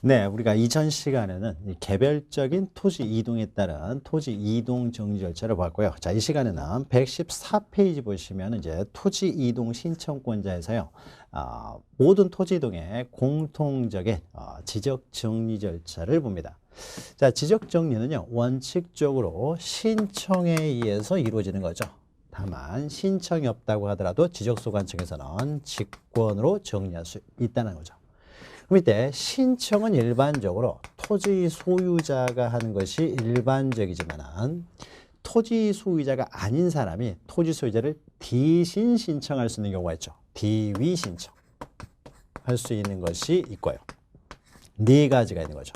네, 우리가 이전 시간에는 이 개별적인 토지 이동에 따른 토지 이동 정지 절차를 봤고요. 자, 이 시간에는 114페이지 보시면 이제 토지 이동 신청권자에서요. 모든 토지 이동의 공통적인 지적 정리 절차를 봅니다. 자, 지적 정리는요. 원칙적으로 신청에 의해서 이루어지는 거죠. 다만 신청이 없다고 하더라도 지적소관청에서는 직권으로 정리할 수 있다는 거죠. 그럼 이때 신청은 일반적으로 토지 소유자가 하는 것이 일반적이지만 토지 소유자가 아닌 사람이 토지 소유자를 대신 신청할 수 있는 경우가 있죠. 대위 신청 할 수 있는 것이 있고요. 네 가지가 있는 거죠.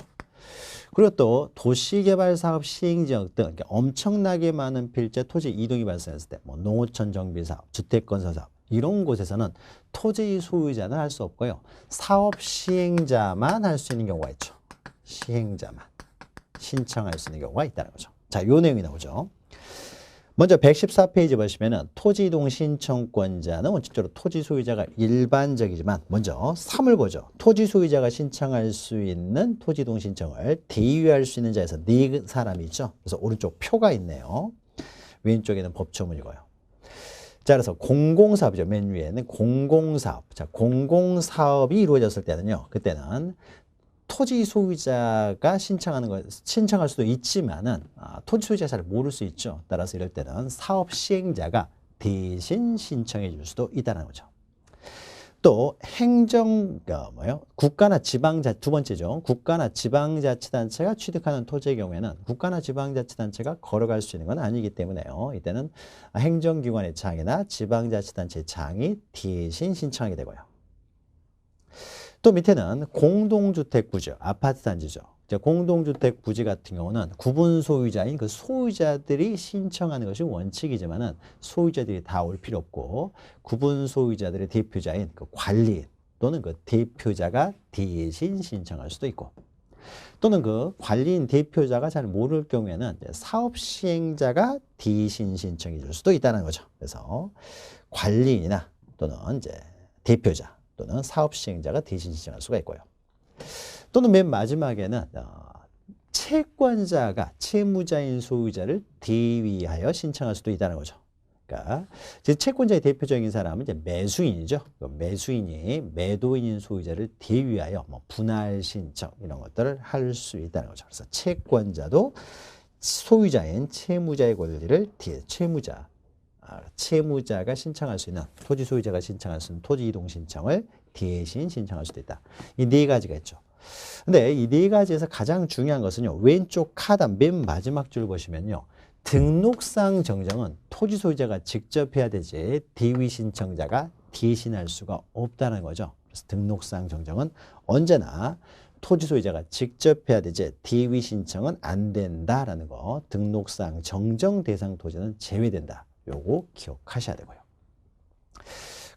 그리고 또 도시개발사업 시행지역 등 엄청나게 많은 필지 토지 이동이 발생했을 때 뭐 농어촌 정비사업, 주택건설사업 이런 곳에서는 토지 소유자는 할 수 없고요. 사업 시행자만 할 수 있는 경우가 있죠. 시행자만 신청할 수 있는 경우가 있다는 거죠. 자, 요 내용이 나오죠. 먼저 114페이지 보시면은 토지 이동 신청권자는 원칙적으로 토지 소유자가 일반적이지만 먼저 3을 보죠. 토지 소유자가 신청할 수 있는 토지 이동 신청을 대위할 수 있는 자에서 네 사람이 있죠. 그래서 오른쪽 표가 있네요. 왼쪽에는 법조문이고요. 자, 그래서 공공사업이죠. 맨 위에는 공공사업. 자, 공공사업이 이루어졌을 때는요. 그때는 토지 소유자가 신청할 수도 있지만은 토지 소유자가 잘 모를 수 있죠. 따라서 이럴 때는 사업 시행자가 대신 신청해 줄 수도 있다는 거죠. 또 국가나 두 번째죠. 국가나 지방자치단체가 취득하는 토지의 경우에는 국가나 지방자치단체가 걸어갈 수 있는 건 아니기 때문에요. 이때는 행정기관의 장이나 지방자치단체의 장이 대신 신청하게 되고요. 또 밑에는 공동주택 부지요. 아파트 단지죠. 공동주택 부지 같은 경우는 구분 소유자인 그 소유자들이 신청하는 것이 원칙이지만은 소유자들이 다 올 필요 없고 구분 소유자들의 대표자인 그 관리인 또는 그 대표자가 대신 신청할 수도 있고 또는 그 관리인 대표자가 잘 모를 경우에는 사업 시행자가 대신 신청해 줄 수도 있다는 거죠. 그래서 관리인이나 또는 이제 대표자 또는 사업 시행자가 대신 신청할 수가 있고요. 또는 맨 마지막에는 채권자가 채무자인 소유자를 대위하여 신청할 수도 있다는 거죠. 그러니까 채권자의 대표적인 사람은 이제 매수인이죠. 매수인이 매도인인 소유자를 대위하여 뭐 분할 신청 이런 것들을 할 수 있다는 거죠. 그래서 채권자도 소유자인 채무자의 권리를 채무자가 신청할 수 있는 토지 소유자가 신청할 수 있는 토지 이동 신청을 대신 신청할 수도 있다. 이 네 가지가 있죠. 근데 이 네 가지에서 가장 중요한 것은요. 왼쪽 하단 맨 마지막 줄 보시면요. 등록상 정정은 토지 소유자가 직접 해야 되지 대위 신청자가 대신할 수가 없다는 거죠. 그래서 등록상 정정은 언제나 토지 소유자가 직접 해야 되지 대위 신청은 안 된다라는 거. 등록상 정정 대상 토지는 제외된다. 요거 기억하셔야 되고요.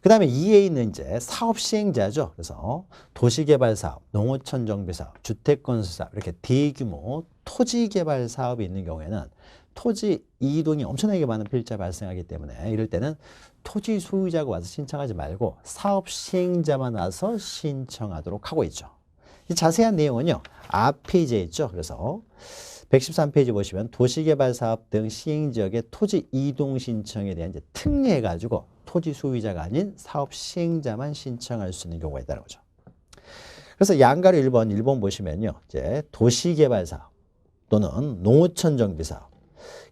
그 다음에 2에 있는 이제 사업 시행자죠. 그래서 도시개발사업, 농어촌 정비사업, 주택건설사업 이렇게 대규모 토지개발 사업이 있는 경우에는 토지 이동이 엄청나게 많은 필지가 발생하기 때문에 이럴 때는 토지 소유자가 와서 신청하지 말고 사업 시행자만 와서 신청하도록 하고 있죠. 이 자세한 내용은요. 앞 페이지에 있죠. 그래서 113페이지 보시면 도시개발사업 등 시행지역의 토지 이동 신청에 대한 이제 특례해가지고 토지 소유자가 아닌 사업 시행자만 신청할 수 있는 경우가 있다는 거죠. 그래서 양가로 1번 보시면요. 이제 도시개발사업 또는 농어촌 정비사업,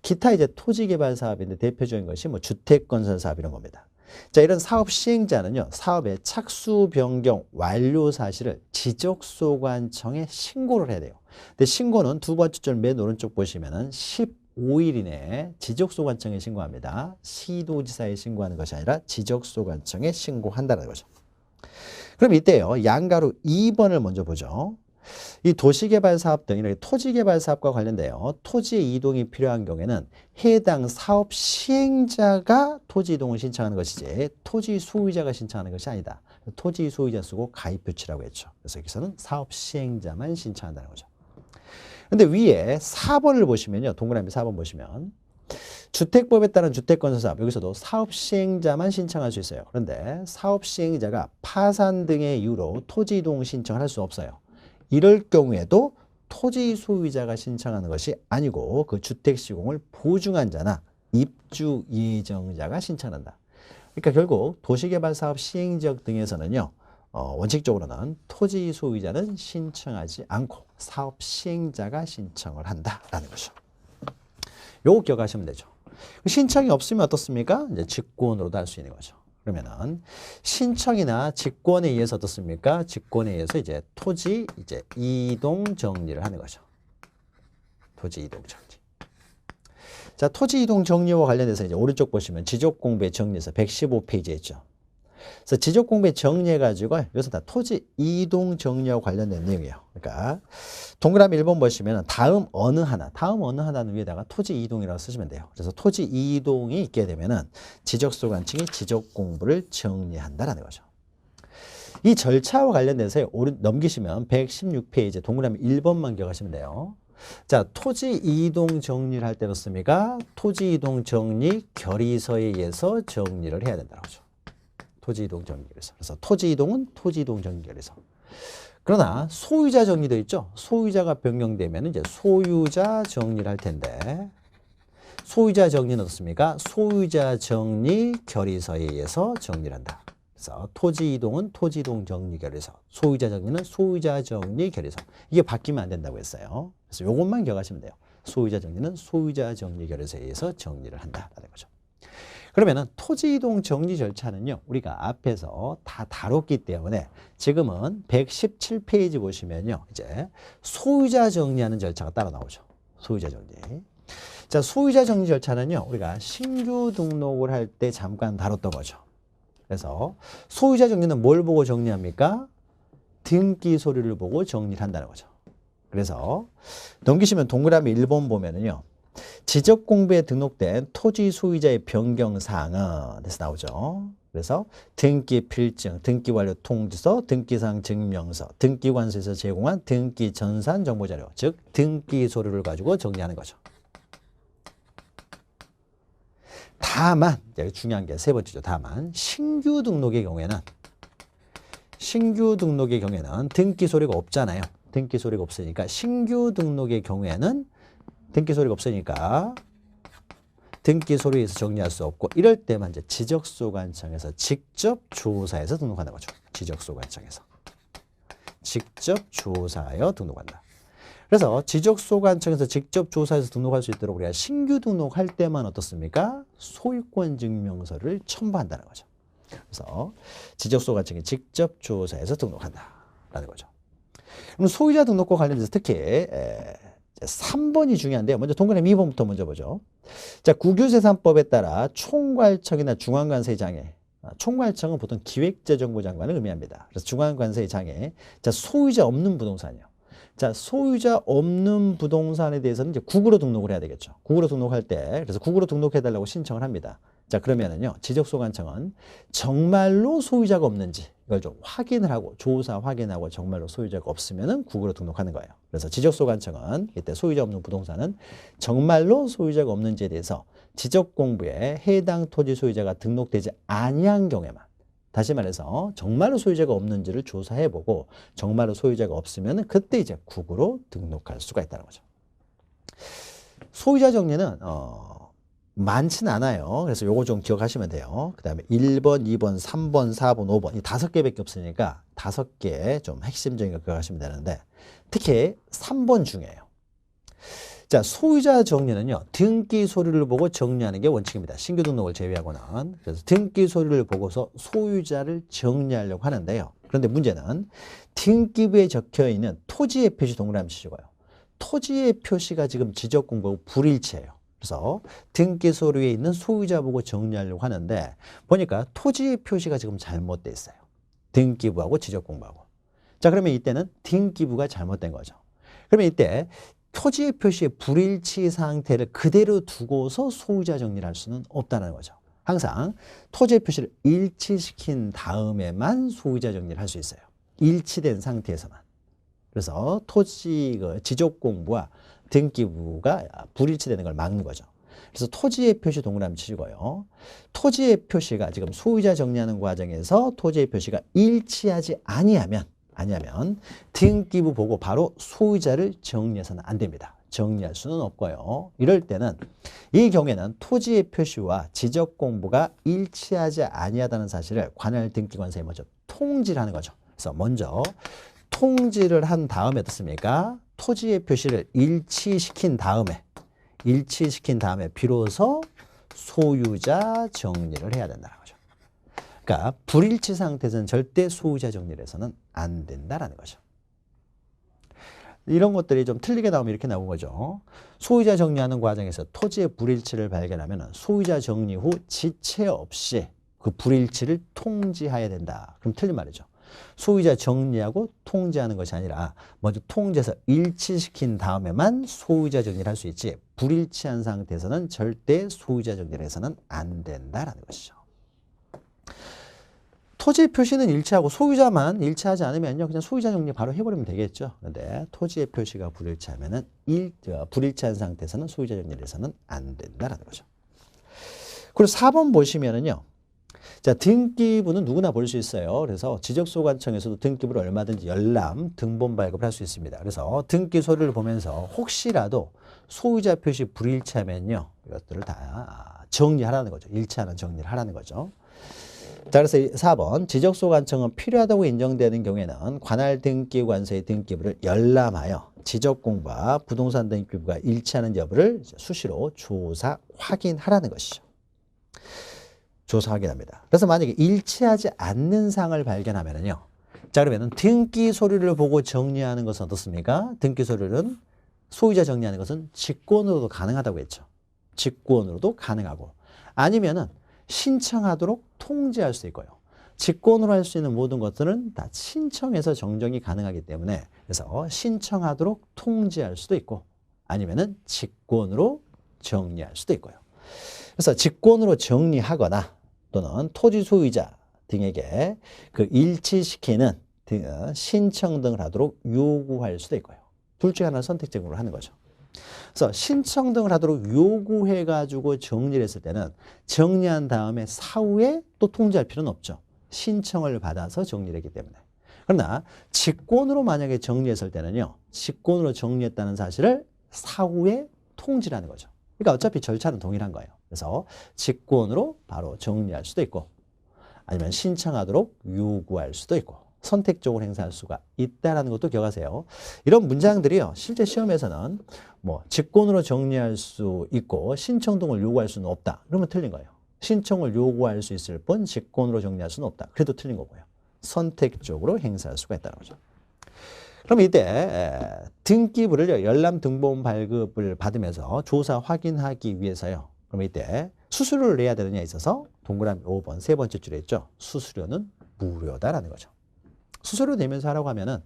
기타 이제 토지개발사업인데 대표적인 것이 뭐 주택건설사업 이런 겁니다. 자, 이런 사업 시행자는요. 사업의 착수 변경 완료 사실을 지적소관청에 신고를 해야 돼요. 근데 신고는 두 번째 줄 맨 오른쪽 보시면은 15일 이내에 지적소관청에 신고합니다. 시도지사에 신고하는 것이 아니라 지적소관청에 신고한다는 거죠. 그럼 이때요. 양가로 2번을 먼저 보죠. 이 도시개발사업 등 이렇게 토지개발사업과 관련돼요. 토지의 이동이 필요한 경우에는 해당 사업 시행자가 토지 이동을 신청하는 것이지 토지 소유자가 신청하는 것이 아니다. 토지 소유자 쓰고 가입 표치라고 했죠. 그래서 여기서는 사업 시행자만 신청한다는 거죠. 근데 위에 4번을 보시면요. 동그라미 4번 보시면 주택법에 따른 주택건설사업 여기서도 사업 시행자만 신청할 수 있어요. 그런데 사업 시행자가 파산 등의 이유로 토지 이동 신청을 할 수 없어요. 이럴 경우에도 토지 소유자가 신청하는 것이 아니고 그 주택 시공을 보증한 자나 입주 예정자가 신청한다. 그러니까 결국 도시개발사업 시행지역 등에서는요. 원칙적으로는 토지 소유자는 신청하지 않고 사업 시행자가 신청을 한다라는 거죠. 요거 기억하시면 되죠. 신청이 없으면 어떻습니까? 이제 직권으로도 할 수 있는 거죠. 그러면은 신청이나 직권에 의해서 어떻습니까? 직권에 의해서 이제 토지 이제 이동 정리를 하는 거죠. 토지 이동 정리. 자, 토지 이동 정리와 관련해서 이제 오른쪽 보시면 지적 공부의 정리에서 115페이지에 있죠. 그래서 지적 공부의 정리해가지고 여기서 다 토지 이동 정리와 관련된 내용이에요. 그러니까 동그라미 1번 보시면 다음 어느 하나는 위에다가 토지 이동이라고 쓰시면 돼요. 그래서 토지 이동이 있게 되면은 지적소관청이 지적 공부를 정리한다라는 거죠. 이 절차와 관련돼서 넘기시면 116페이지 동그라미 1번만 기억하시면 돼요. 자, 토지 이동 정리를 할 때 그렇습니까? 토지 이동 정리 결의서에 의해서 정리를 해야 된다고 하죠. 토지 이동 정리 결의서. 그래서 토지 이동은 토지 이동 정리 결의서. 그러나 소유자 정리도 있죠. 소유자가 변경되면 이제 소유자 정리를 할 텐데 소유자 정리는 어떻습니까? 소유자 정리 결의서에 의해서 정리를 한다. 그래서 토지 이동은 토지 이동 정리 결의서, 소유자 정리는 소유자 정리 결의서. 이게 바뀌면 안 된다고 했어요. 그래서 이것만 기억하시면 돼요. 소유자 정리는 소유자 정리 결의서에 의해서 정리를 한다라는 거죠. 그러면은 토지 이동 정리 절차는요, 우리가 앞에서 다 다뤘기 때문에 지금은 117페이지 보시면요, 이제 소유자 정리하는 절차가 따로 나오죠. 소유자 정리. 자, 소유자 정리 절차는요, 우리가 신규 등록을 할 때 잠깐 다뤘던 거죠. 그래서 소유자 정리는 뭘 보고 정리합니까? 등기 서류를 보고 정리를 한다는 거죠. 그래서 넘기시면 동그라미 1번 보면은요. 지적공부에 등록된 토지 소유자의 변경사항은 에서 나오죠. 그래서 등기 필증, 등기 완료 통지서, 등기사항 증명서, 등기관서에서 제공한 등기 전산 정보자료, 즉 등기 서류를 가지고 정리하는 거죠. 다만, 중요한 게 세 번째죠. 다만 신규 등록의 경우에는 등기 서류가 없잖아요. 등기 서류가 없으니까 신규 등록의 경우에는 등기 서류가 없으니까 등기 서류에서 정리할 수 없고 이럴 때만 이제 지적소관청에서 직접 조사해서 등록하는 거죠. 지적소관청에서 직접 조사하여 등록한다. 그래서 지적소관청에서 직접 조사해서 등록할 수 있도록 우리가 신규 등록할 때만 어떻습니까? 소유권 증명서를 첨부한다는 거죠. 그래서 지적소관청이 직접 조사해서 등록한다라는 거죠. 그럼 소유자 등록과 관련해서 특히 3번이 중요한데요. 먼저 동그라미 2번부터 먼저 보죠. 자, 국유재산법에 따라 총괄청이나 중앙관세의 장애. 총괄청은 보통 기획재정부 장관을 의미합니다. 그래서 중앙관세의 장애. 자, 소유자 없는 부동산이요. 자, 소유자 없는 부동산에 대해서는 이제 국으로 등록을 해야 되겠죠. 국으로 등록할 때, 그래서 국으로 등록해달라고 신청을 합니다. 자, 그러면은요, 지적소관청은 정말로 소유자가 없는지 이걸 좀 확인을 하고, 조사 확인하고 정말로 소유자가 없으면은 국으로 등록하는 거예요. 그래서 지적소관청은 이때 소유자 없는 부동산은 정말로 소유자가 없는지에 대해서 지적공부에 해당 토지 소유자가 등록되지 아니한 경우에만, 다시 말해서 정말로 소유자가 없는지를 조사해보고 정말로 소유자가 없으면 그때 이제 국으로 등록할 수가 있다는 거죠. 소유자 정리는 많지는 않아요. 그래서 요거 좀 기억하시면 돼요. 그 다음에 1번, 2번, 3번, 4번, 5번 이 5개밖에 없으니까 5개 좀 핵심적인 거 기억하시면 되는데 특히 3번 중요해요. 자, 소유자 정리는요, 등기 서류를 보고 정리하는 게 원칙입니다. 신규 등록을 제외하고는. 그래서 등기 서류를 보고서 소유자를 정리하려고 하는데요. 그런데 문제는 등기부에 적혀 있는 토지의 표시 동그라미 치시고요. 토지의 표시가 지금 지적공부하고 불일치해요. 그래서 등기 서류에 있는 소유자 보고 정리하려고 하는데 보니까 토지의 표시가 지금 잘못돼 있어요. 등기부하고 지적공부하고. 자, 그러면 이때는 등기부가 잘못된 거죠. 그러면 이때 토지의 표시의 불일치 상태를 그대로 두고서 소유자 정리를 할 수는 없다는 거죠. 항상 토지의 표시를 일치시킨 다음에만 소유자 정리를 할 수 있어요. 일치된 상태에서만. 그래서 토지 지적공부와 등기부가 불일치되는 걸 막는 거죠. 그래서 토지의 표시 동그라미 치시고요. 토지의 표시가 지금 소유자 정리하는 과정에서 토지의 표시가 일치하지 아니하면 아니면 등기부 보고 바로 소유자를 정리해서는 안 됩니다. 정리할 수는 없고요. 이럴 때는 이 경우에는 토지의 표시와 지적 공부가 일치하지 아니하다는 사실을 관할 등기관서에 먼저 통지를 하는 거죠. 그래서 먼저 통지를 한 다음에 어떻습니까? 토지의 표시를 일치시킨 다음에 비로소 소유자 정리를 해야 된다는 거죠. 그러니까 불일치 상태에서는 절대 소유자 정리를 해서는 안 된다라는 거죠. 이런 것들이 좀 틀리게 나오면 이렇게 나온 거죠. 소유자 정리하는 과정에서 토지의 불일치를 발견하면 소유자 정리 후 지체 없이 그 불일치를 통지해야 된다. 그럼 틀린 말이죠. 소유자 정리하고 통지하는 것이 아니라 먼저 통지해서 일치시킨 다음에만 소유자 정리를 할 수 있지 불일치한 상태에서는 절대 소유자 정리를 해서는 안 된다라는 것이죠. 토지 표시는 일치하고 소유자만 일치하지 않으면요. 그냥 소유자 정리 바로 해버리면 되겠죠. 그런데 토지의 표시가 불일치하면은 불일치한 상태에서는 소유자 정리를 해서는 안 된다라는 거죠. 그리고 4번 보시면은요. 자, 등기부는 누구나 볼 수 있어요. 그래서 지적소관청에서도 등기부를 얼마든지 열람, 등본 발급을 할 수 있습니다. 그래서 등기 서류를 보면서 혹시라도 소유자 표시 불일치하면요. 이것들을 다 정리하라는 거죠. 일치하는 정리를 하라는 거죠. 자, 그래서 4번 지적소관청은 필요하다고 인정되는 경우에는 관할 등기관서의 등기부를 열람하여 지적공부와 부동산 등기부가 일치하는 여부를 수시로 조사 확인하라는 것이죠. 조사 확인합니다. 그래서 만약에 일치하지 않는 사항을 발견하면은요. 자, 그러면은 등기 서류를 보고 정리하는 것은 어떻습니까? 등기 서류는 소유자 정리하는 것은 직권으로도 가능하다고 했죠. 직권으로도 가능하고 아니면은 신청하도록 통지할 수 있고요. 직권으로 할 수 있는 모든 것들은 다 신청해서 정정이 가능하기 때문에 그래서 신청하도록 통지할 수도 있고 아니면은 직권으로 정리할 수도 있고요. 그래서 직권으로 정리하거나 또는 토지 소유자 등에게 그 일치시키는 신청 등을 하도록 요구할 수도 있고요. 둘 중에 하나를 선택적으로 하는 거죠. 그래서 신청 등을 하도록 요구해가지고 정리를 했을 때는 정리한 다음에 사후에 또 통지할 필요는 없죠. 신청을 받아서 정리를 했기 때문에. 그러나 직권으로 만약에 정리했을 때는요. 직권으로 정리했다는 사실을 사후에 통지를 하는 거죠. 그러니까 어차피 절차는 동일한 거예요. 그래서 직권으로 바로 정리할 수도 있고 아니면 신청하도록 요구할 수도 있고 선택적으로 행사할 수가 있다는 것도 기억하세요. 이런 문장들이요. 실제 시험에서는 뭐 직권으로 정리할 수 있고 신청 등을 요구할 수는 없다. 그러면 틀린 거예요. 신청을 요구할 수 있을 뿐 직권으로 정리할 수는 없다. 그래도 틀린 거고요. 선택적으로 행사할 수가 있다는 거죠. 그럼 이때 등기부를 열람 등본 발급을 받으면서 조사 확인하기 위해서요. 그럼 이때 수수료를 내야 되느냐에 있어서 동그라미 5번 세 번째 줄에 있죠. 수수료는 무료다라는 거죠. 수수료 내면서 하라고 하면은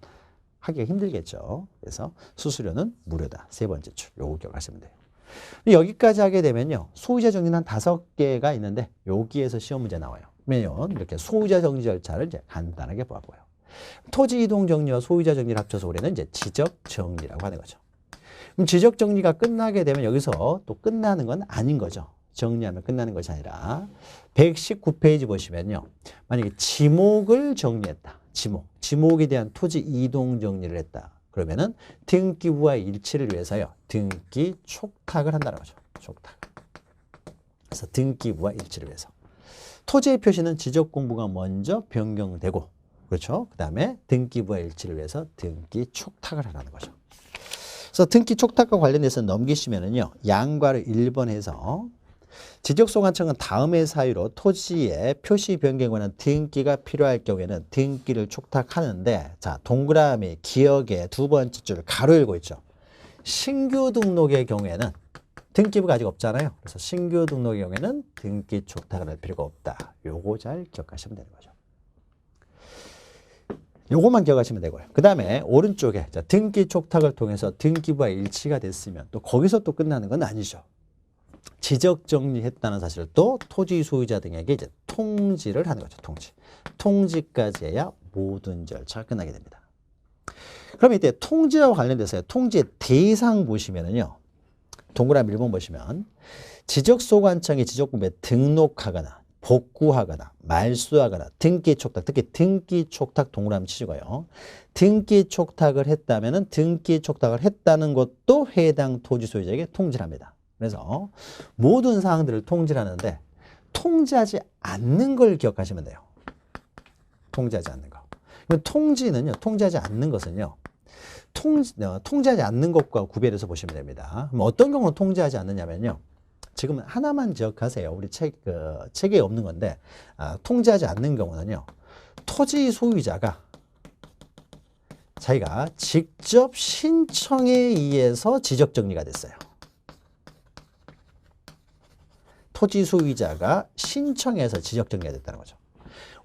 하기가 힘들겠죠. 그래서 수수료는 무료다. 세 번째 줄. 요거 기억하시면 돼요. 여기까지 하게 되면요. 소유자 정리는 한 5개가 있는데 여기에서 시험 문제 나와요. 왜냐면 이렇게 소유자 정리 절차를 이제 간단하게 보았고요. 토지 이동 정리와 소유자 정리를 합쳐서 우리는 이제 지적 정리라고 하는 거죠. 그럼 지적 정리가 끝나게 되면 여기서 또 끝나는 건 아닌 거죠. 정리하면 끝나는 것이 아니라 119페이지 보시면요. 만약에 지목을 정리했다. 지목에 대한 토지 이동 정리를 했다. 그러면은 등기부와 일치를 위해서요. 등기 촉탁을 한다는 거죠. 촉탁. 그래서 등기부와 일치를 위해서. 토지의 표시는 지적 공부가 먼저 변경되고 그렇죠. 그 다음에 등기부와 일치를 위해서 등기 촉탁을 하라는 거죠. 그래서 등기 촉탁과 관련해서 넘기시면은요. 양과를 1번 해서 지적소관청은 다음의 사유로 토지의 표시 변경에 관한 등기가 필요할 경우에는 등기를 촉탁하는데 자 동그라미 기억의 두 번째 줄을 가로 열고 있죠. 신규 등록의 경우에는 등기부가 아직 없잖아요. 그래서 신규 등록의 경우에는 등기 촉탁을 할 필요가 없다. 요거 잘 기억하시면 되는 거죠. 요것만 기억하시면 되고요. 그 다음에 오른쪽에 자, 등기 촉탁을 통해서 등기부와 일치가 됐으면 또 거기서 또 끝나는 건 아니죠. 지적 정리했다는 사실을 또 토지 소유자 등에게 이제 통지를 하는 거죠. 통지까지 해야 모든 절차가 끝나게 됩니다. 그럼 이때 통지와 관련돼서요. 통지의 대상 보시면은요. 동그라미 1번 보시면 지적소관청이 지적공부에 등록하거나 복구하거나 말소하거나 등기 촉탁, 특히 등기 촉탁 동그라미 치시고요. 등기 촉탁을 했다면은 등기 촉탁을 했다는 것도 해당 토지 소유자에게 통지를 합니다. 그래서 모든 사항들을 통지를 하는데 통지하지 않는 걸 기억하시면 돼요. 통지하지 않는 거. 통지는요, 통지하지 않는 것은요, 통지하지 않는 것과 구별해서 보시면 됩니다. 그럼 어떤 경우는 통지하지 않느냐면요. 지금 하나만 기억하세요. 우리 책에 없는 건데, 통지하지 않는 경우는요, 토지 소유자가 자기가 직접 신청에 의해서 지적 정리가 됐어요. 토지 소유자가 신청해서 지적 정리가 됐다는 거죠.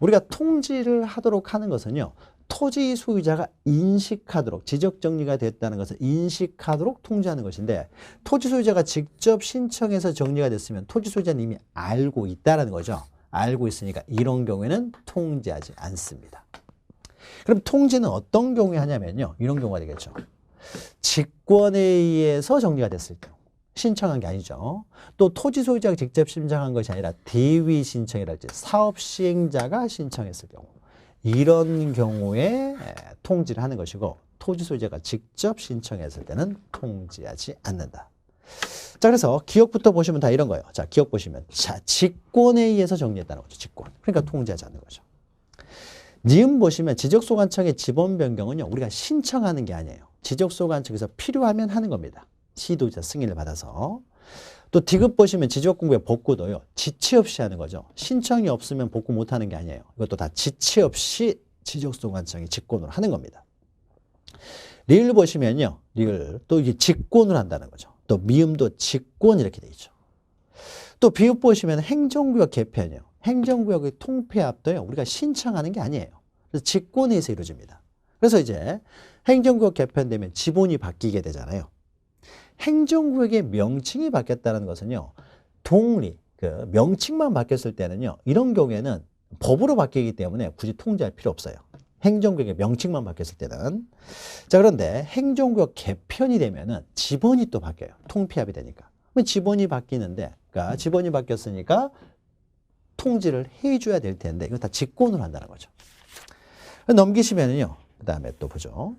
우리가 통지를 하도록 하는 것은요, 토지 소유자가 인식하도록, 지적 정리가 됐다는 것을 인식하도록 통지하는 것인데, 토지 소유자가 직접 신청해서 정리가 됐으면 토지 소유자는 이미 알고 있다는 거죠. 알고 있으니까 이런 경우에는 통지하지 않습니다. 그럼 통지는 어떤 경우에 하냐면요, 이런 경우가 되겠죠. 직권에 의해서 정리가 됐을 경우, 신청한 게 아니죠. 또 토지 소유자가 직접 신청한 것이 아니라 대위 신청이랄지 사업 시행자가 신청했을 경우, 이런 경우에 통지를 하는 것이고, 토지 소유자가 직접 신청했을 때는 통지하지 않는다. 자, 그래서 기억부터 보시면 다 이런 거예요. 자, 기억 보시면, 자, 직권에 의해서 정리했다는 거죠. 직권. 그러니까 통지하지 않는 거죠. 니은 보시면 지적소관청의 지번 변경은요, 우리가 신청하는 게 아니에요. 지적소관청에서 필요하면 하는 겁니다. 시도자 승인을 받아서. 또 디귿 보시면 지적공부의 복구도요, 지체 없이 하는 거죠. 신청이 없으면 복구 못 하는 게 아니에요. 이것도 다 지체 없이 지적소관청이 직권으로 하는 겁니다. 리을 보시면요, 리을 또 이게 직권을 한다는 거죠. 또 미음도 직권 이렇게 돼 있죠. 또 비읍 보시면 행정구역 개편이요. 행정구역의 통폐합도요, 우리가 신청하는 게 아니에요. 그래서 직권에 의해서 이루어집니다. 그래서 이제 행정구역 개편되면 지본이 바뀌게 되잖아요. 행정구역의 명칭이 바뀌었다는 것은요, 동리, 명칭만 바뀌었을 때는요, 이런 경우에는 법으로 바뀌기 때문에 굳이 통지할 필요 없어요. 행정구역의 명칭만 바뀌었을 때는. 자, 그런데 행정구역 개편이 되면은 지번이 또 바뀌어요. 통폐합이 되니까. 그럼 지번이 바뀌는데, 그러니까 지번이 바뀌었으니까 통지를 해줘야 될 텐데, 이거 다 직권으로 한다는 거죠. 넘기시면은요, 그 다음에 또 보죠.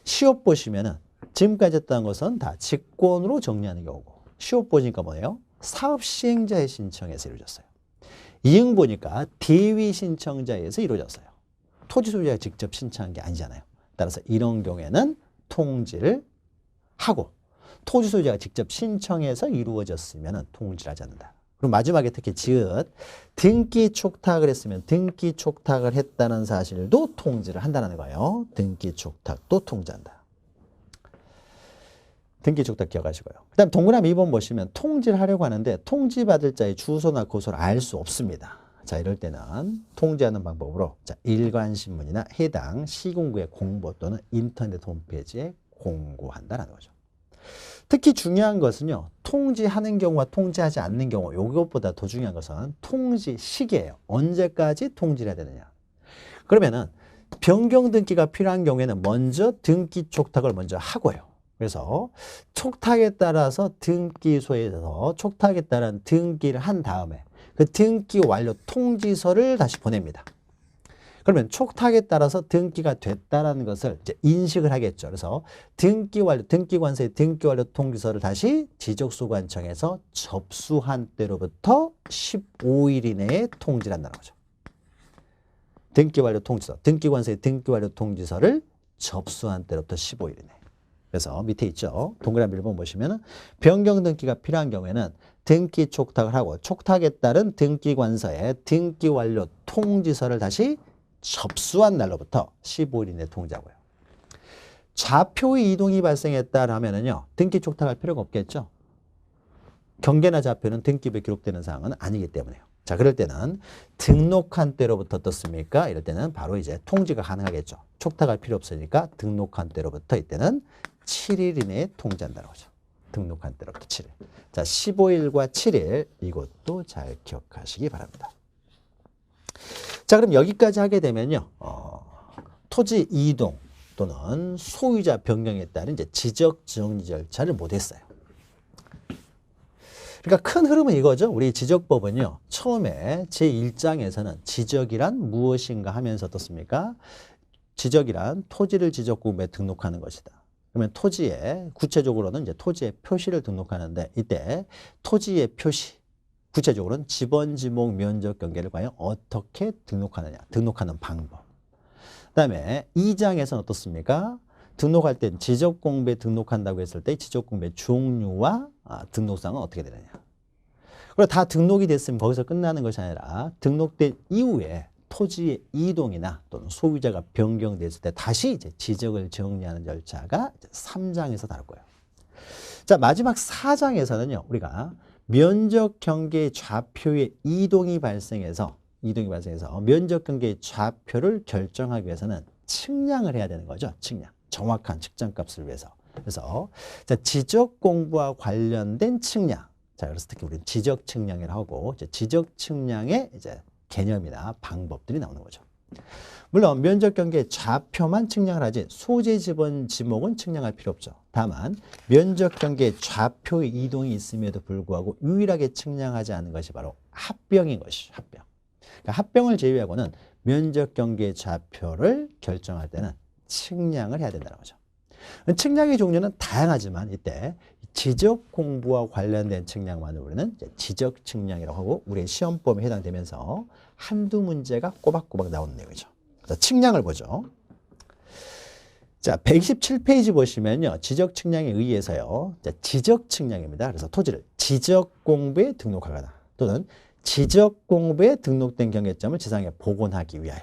시옷 보시면은 지금까지 했던 것은 다 직권으로 정리하는 경우고, 시옷 보니까 뭐예요? 사업 시행자의 신청에서 이루어졌어요. 이응 보니까 대위 신청자에서 이루어졌어요. 토지 소유자가 직접 신청한 게 아니잖아요. 따라서 이런 경우에는 통지를 하고, 토지 소유자가 직접 신청해서 이루어졌으면 통지를 하지 않는다. 그리고 마지막에 특히 지읒, 등기 촉탁을 했으면 등기 촉탁을 했다는 사실도 통지를 한다는 거예요. 등기 촉탁도 통지한다. 등기 촉탁 기억하시고요. 그 다음 동그라미 2번 보시면 통지를 하려고 하는데 통지받을 자의 주소나 고소를 알 수 없습니다. 자, 이럴 때는 통지하는 방법으로, 자, 일간신문이나 해당 시군구의 공보 또는 인터넷 홈페이지에 공고한다는 거죠. 특히 중요한 것은요, 통지하는 경우와 통지하지 않는 경우, 이것보다 더 중요한 것은 통지 시기예요. 언제까지 통지를 해야 되느냐. 그러면은 변경 등기가 필요한 경우에는 먼저 등기 촉탁을 먼저 하고요. 그래서 촉탁에 따라서 등기소에서 촉탁에 따른 등기를 한 다음에 그 등기 완료 통지서를 다시 보냅니다. 그러면 촉탁에 따라서 등기가 됐다는 것을 이제 인식을 하겠죠. 그래서 등기 완료, 등기관서의 등기 완료 통지서를 다시 지적소관청에서 접수한 때로부터 15일 이내에 통지를 한다는 거죠. 등기 완료 통지서, 등기관서의 등기 완료 통지서를 접수한 때로부터 15일 이내. 그래서 밑에 있죠. 동그라미 1번 보시면 변경 등기가 필요한 경우에는 등기 촉탁을 하고 촉탁에 따른 등기관서에 등기 완료 통지서를 다시 접수한 날로부터 15일 이내 통지하고요. 좌표의 이동이 발생했다라면은요, 등기 촉탁할 필요가 없겠죠. 경계나 좌표는 등기부에 기록되는 사항은 아니기 때문에요. 자, 그럴 때는 등록한 때로부터 어떻습니까? 이럴 때는 바로 이제 통지가 가능하겠죠. 촉탁할 필요 없으니까 등록한 때로부터 이때는 7일 이내에 통지한다는 거죠. 등록한 때로부터 7일. 자, 15일과 7일 이것도 잘 기억하시기 바랍니다. 자, 그럼 여기까지 하게 되면요, 토지 이동 또는 소유자 변경에 따른 이제 지적 정리 절차를 못했어요. 그러니까 큰 흐름은 이거죠. 우리 지적법은요. 처음에 제1장에서는 지적이란 무엇인가 하면서 어떻습니까? 지적이란 토지를 지적공부에 등록하는 것이다. 그러면 토지에 구체적으로는 이제 토지의 표시를 등록하는데 이때 토지의 표시 구체적으로는 지번, 지목, 면적, 경계를 과연 어떻게 등록하느냐. 등록하는 방법. 그다음에 2장에서는 어떻습니까? 등록할 때 지적공부에 등록한다고 했을 때 지적공부의 종류와 등록사항은 어떻게 되느냐. 그리고 다 등록이 됐으면 거기서 끝나는 것이 아니라 등록된 이후에 토지의 이동이나 또는 소유자가 변경됐을 때 다시 이제 지적을 정리하는 절차가 3장에서 다룰 거예요. 자, 마지막 4장에서는요, 우리가 면적 경계의 좌표의 이동이 발생해서 면적 경계의 좌표를 결정하기 위해서는 측량을 해야 되는 거죠. 측량. 정확한 측정값을 위해서. 그래서 자, 지적 공부와 관련된 측량. 자, 그래서 특히 우리는 지적 측량이라고 하고 이제 지적 측량의 이제 개념이나 방법들이 나오는 거죠. 물론 면적 경계의 좌표만 측량을 하지 소재, 지번, 지목은 측량할 필요 없죠. 다만 면적 경계의 좌표의 이동이 있음에도 불구하고 유일하게 측량하지 않는 것이 바로 합병인 것이죠. 합병. 그러니까 합병을 제외하고는 면적 경계의 좌표를 결정할 때는 측량을 해야 된다는 거죠. 측량의 종류는 다양하지만 이때 지적 공부와 관련된 측량만을 우리는 지적 측량이라고 하고 우리의 시험범위에 해당되면서 한두 문제가 꼬박꼬박 나오는 내용이죠. 측량을 보죠. 자, 127페이지 보시면요. 지적 측량에 의해서요. 지적 측량입니다. 그래서 토지를 지적 공부에 등록하거나 또는 지적 공부에 등록된 경계점을 지상에 복원하기 위하여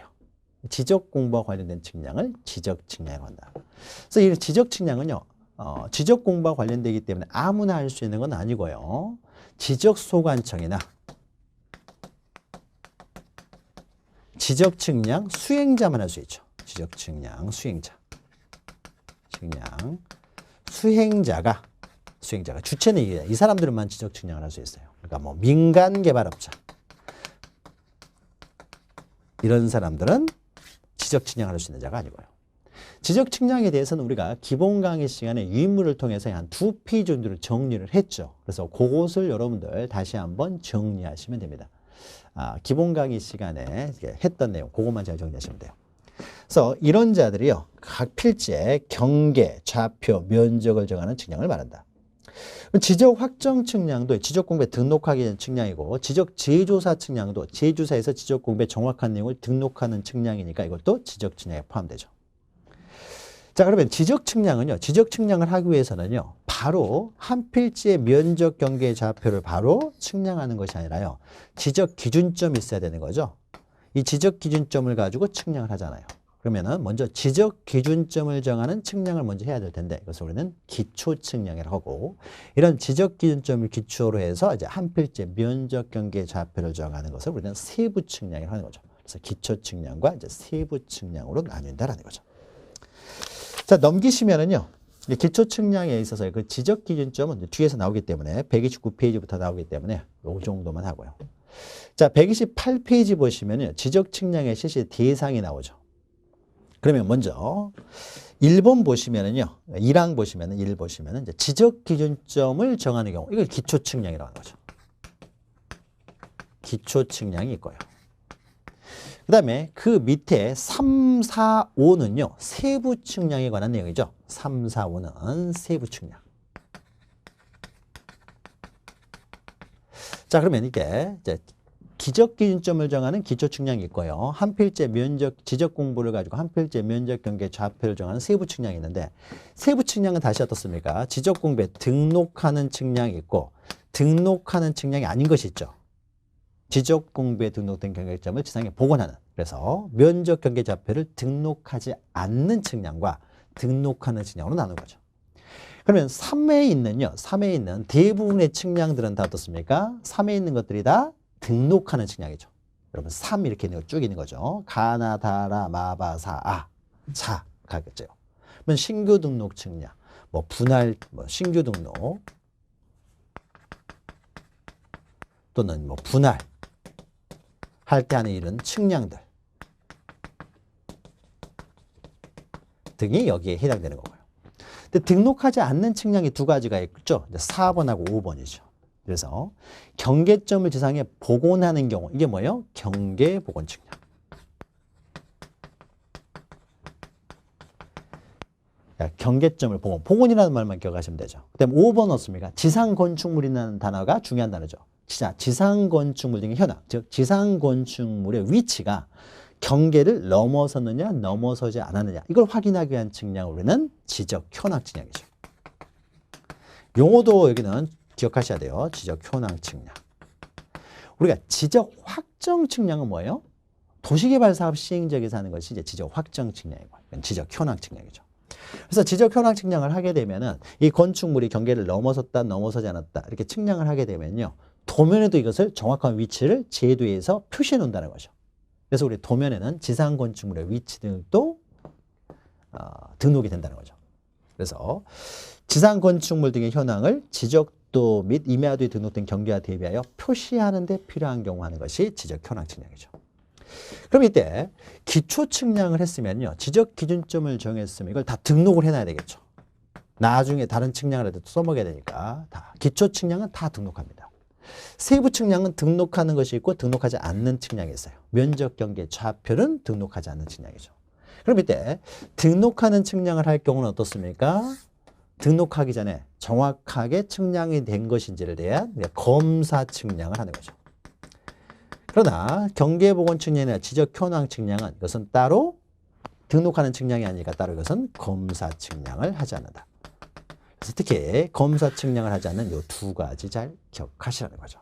지적 공부와 관련된 측량을 지적 측량이라고 한다. 그래서 이 지적 측량은요. 지적 공부와 관련되기 때문에 아무나 할 수 있는 건 아니고요. 지적소관청이나 지적 측량 수행자만 할 수 있죠. 지적 측량 수행자. 수행자가 주체는 이 사람들만 지적 측량을 할 수 있어요. 그러니까 뭐 민간 개발업자 이런 사람들은 지적 측량을 할 수 있는 자가 아니고요. 지적 측량에 대해서는 우리가 기본 강의 시간에 유인물을 통해서 한 2페이지 정도를 정리를 했죠. 그래서 그것을 여러분들 다시 한번 정리하시면 됩니다. 기본 강의 시간에 했던 내용, 그것만 잘 정리하시면 돼요. 그래서 이런 자들이요, 각 필지에 경계, 좌표, 면적을 정하는 측량을 말한다. 지적 확정 측량도 지적 공부에 등록하기 전 측량이고, 지적 재조사 측량도 재조사에서 지적 공부에 정확한 내용을 등록하는 측량이니까 이것도 지적 측량에 포함되죠. 자, 그러면 지적 측량은요, 지적 측량을 하기 위해서는요, 바로 한 필지의 면적 경계의 좌표를 바로 측량하는 것이 아니라요, 지적 기준점이 있어야 되는 거죠. 이 지적 기준점을 가지고 측량을 하잖아요. 그러면은 먼저 지적 기준점을 정하는 측량을 먼저 해야 될 텐데, 그래서 우리는 기초 측량이라고 하고, 이런 지적 기준점을 기초로 해서 이제 한 필지의 면적 경계의 좌표를 정하는 것을 우리는 세부 측량이라고 하는 거죠. 그래서 기초 측량과 이제 세부 측량으로 나뉜다라는 거죠. 자, 넘기시면은요, 기초 측량에 있어서 그 지적 기준점은 뒤에서 나오기 때문에 129페이지부터 나오기 때문에 요 정도만 하고요. 자, 128페이지 보시면요, 지적 측량의 실시 대상이 나오죠. 그러면 먼저 1번 보시면은요, 1항 보시면은 1 보시면은 이제 지적 기준점을 정하는 경우, 이걸 기초 측량이라고 하는 거죠. 기초 측량이 있고요. 그 다음에 그 밑에 3, 4, 5는요. 세부 측량에 관한 내용이죠. 3, 4, 5는 세부 측량. 자, 그러면 이게 이제 기적 기준점을 정하는 기초 측량이 있고요. 한 필지의 면적, 지적 공부를 가지고 한 필지의 면적 경계 좌표를 정하는 세부 측량이 있는데, 세부 측량은 다시 어떻습니까? 지적 공부에 등록하는 측량이 있고 등록하는 측량이 아닌 것이 있죠. 지적 공부에 등록된 경계점을 지상에 복원하는, 그래서 면적 경계 좌표를 등록하지 않는 측량과 등록하는 측량으로 나누는 거죠. 그러면 3회에 있는 대부분의 측량들은 다 어떻습니까? 3회에 있는 것들이 다 등록하는 측량이죠. 여러분 3 이렇게 있는 거 쭉 있는 거죠. 가나, 다라, 마바, 사, 자 가겠죠. 그러면 신규 등록 측량, 뭐 분할, 뭐 신규 등록 또는 뭐 분할 할 때 하는 이런 측량들 등이 여기에 해당되는 거고요. 근데 등록하지 않는 측량이 두 가지가 있죠. 4번하고 5번이죠. 그래서 경계점을 지상에 복원하는 경우 이게 뭐예요? 경계 복원 측량. 경계점을 복원. 복원이라는 말만 기억하시면 되죠. 그다음 5번 어떻습니까? 지상 건축물이라는 단어가 중요한 단어죠. 지상 건축물 등의 현황, 즉 지상 건축물의 위치가 경계를 넘어섰느냐 넘어서지 않았느냐 이걸 확인하기 위한 측량을 우리는 지적 현황 측량이죠. 용어도 여기는 기억하셔야 돼요. 지적 현황 측량. 우리가 지적 확정 측량은 뭐예요? 도시개발 사업 시행 지역에서 하는 것이 이제 지적 확정 측량이고 지적 현황 측량이죠. 그래서 지적 현황 측량을 하게 되면은 이 건축물이 경계를 넘어섰다 넘어서지 않았다 이렇게 측량을 하게 되면요. 도면에도 이것을 정확한 위치를 제도에서 표시해 놓는다는 거죠. 그래서 우리 도면에는 지상 건축물의 위치 등도 등록이 된다는 거죠. 그래서 지상 건축물 등의 현황을 지적도 및 임야도에 등록된 경계와 대비하여 표시하는 데 필요한 경우 하는 것이 지적 현황 측량이죠. 그럼 이때 기초 측량을 했으면요. 지적 기준점을 정했으면 이걸 다 등록을 해놔야 되겠죠. 나중에 다른 측량을 할 때 써먹어야 되니까 다 기초 측량은 다 등록합니다. 세부 측량은 등록하는 것이 있고 등록하지 않는 측량이 있어요. 면적 경계 좌표는 등록하지 않는 측량이죠. 그럼 이때 등록하는 측량을 할 경우는 어떻습니까? 등록하기 전에 정확하게 측량이 된 것인지를 대한 검사 측량을 하는 거죠. 그러나 경계복원 측량이나 지적 현황 측량은 이것은 따로 등록하는 측량이 아니니까 따로 이것은 검사 측량을 하지 않는다. 그래서 특히 검사 측량을 하지 않는 이 두 가지 잘 기억하시라는 거죠.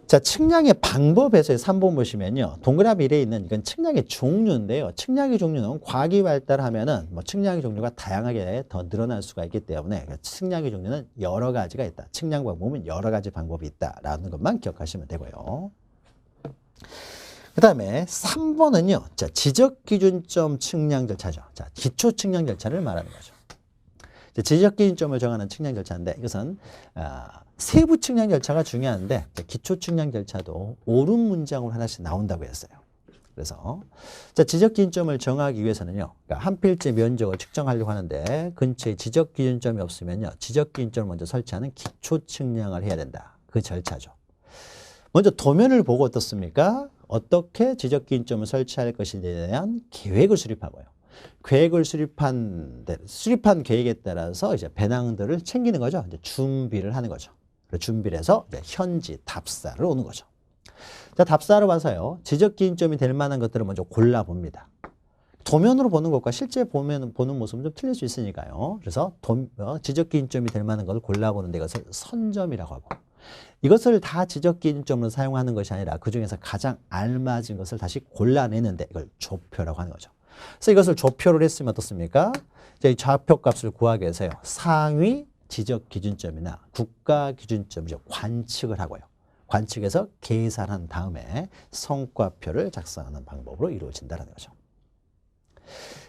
자, 측량의 방법에서 3번 보시면요. 동그라미 1에 있는 이건 측량의 종류인데요. 측량의 종류는 과학이 발달하면은 뭐 측량의 종류가 다양하게 더 늘어날 수가 있기 때문에 측량의 종류는 여러 가지가 있다. 측량 방법은 여러 가지 방법이 있다라는 것만 기억하시면 되고요. 그 다음에 3번은요. 자, 지적 기준점 측량 절차죠. 자, 기초 측량 절차를 말하는 거죠. 지적 기준점을 정하는 측량 절차인데 이것은 세부 측량 절차가 중요한데 기초 측량 절차도 옳은 문장으로 하나씩 나온다고 했어요. 그래서 자, 지적 기준점을 정하기 위해서는요. 그러니까 한 필지 면적을 측정하려고 하는데 근처에 지적 기준점이 없으면요. 지적 기준점을 먼저 설치하는 기초 측량을 해야 된다. 그 절차죠. 먼저 도면을 보고 어떻습니까? 어떻게 지적 기준점을 설치할 것에 대한 계획을 수립하고요. 계획을 수립한 계획에 따라서 이제 배낭들을 챙기는 거죠. 이제 준비를 하는 거죠. 준비를 해서 이제 현지 답사를 오는 거죠. 자, 답사로 와서요. 지적 기준점이 될 만한 것들을 먼저 골라봅니다. 도면으로 보는 것과 실제 보는 모습은 좀 틀릴 수 있으니까요. 그래서 지적 기준점이 될 만한 것을 골라보는데 이것을 선점이라고 하고 이것을 다 지적 기준점으로 사용하는 것이 아니라 그중에서 가장 알맞은 것을 다시 골라내는데 이걸 조표라고 하는 거죠. 그래서 이것을 조표를 했으면 어떻습니까? 이 좌표 값을 구하기 위해서요. 상위 지적 기준점이나 국가 기준점 관측을 하고요. 관측해서 계산한 다음에 성과표를 작성하는 방법으로 이루어진다는 거죠.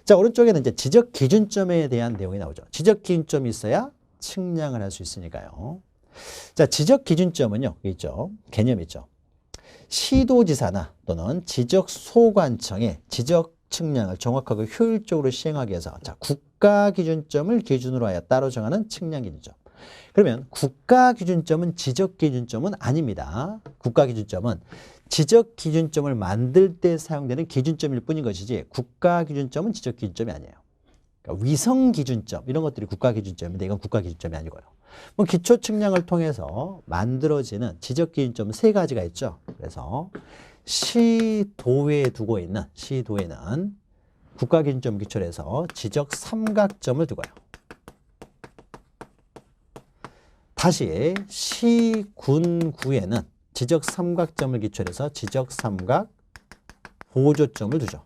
자, 오른쪽에는 이제 지적 기준점에 대한 내용이 나오죠. 지적 기준점이 있어야 측량을 할 수 있으니까요. 자, 지적 기준점은요. 여기 있죠. 개념이 있죠. 시도지사나 또는 지적 소관청의 지적 측량을 정확하고 효율적으로 시행하기 위해서 자, 국가 기준점을 기준으로 하여 따로 정하는 측량 기준점. 그러면 국가 기준점은 지적 기준점은 아닙니다. 국가 기준점은 지적 기준점을 만들 때 사용되는 기준점일 뿐인 것이지 국가 기준점은 지적 기준점이 아니에요. 그러니까 위성 기준점 이런 것들이 국가 기준점인데 이건 국가 기준점이 아니고요. 뭐 기초 측량을 통해서 만들어지는 지적 기준점 세 가지가 있죠. 그래서 시도에 두고 있는 시도에는 국가 기준점 기초로 해서 지적 삼각점을 두고요. 다시 시군구에는 지적 삼각점을 기초로 해서 지적 삼각 보조점을 두죠.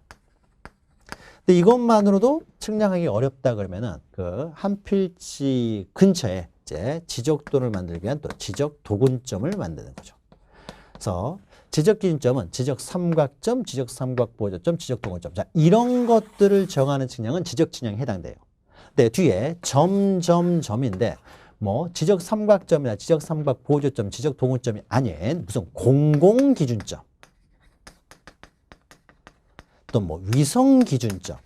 근데 이것만으로도 측량하기 어렵다 그러면은 그 한 필지 근처에 이제 지적도를 만들기 위한 또 지적 도근점을 만드는 거죠. 그래서 지적 기준점은 지적 삼각점, 지적 삼각 보조점, 지적 도근점. 자, 이런 것들을 정하는 측량은 지적 측량에 해당돼요. 근데 뒤에 점인데 뭐 지적 삼각점이나 지적 삼각 보조점, 지적 도근점이 아닌 무슨 공공 기준점. 또 뭐 위성 기준점.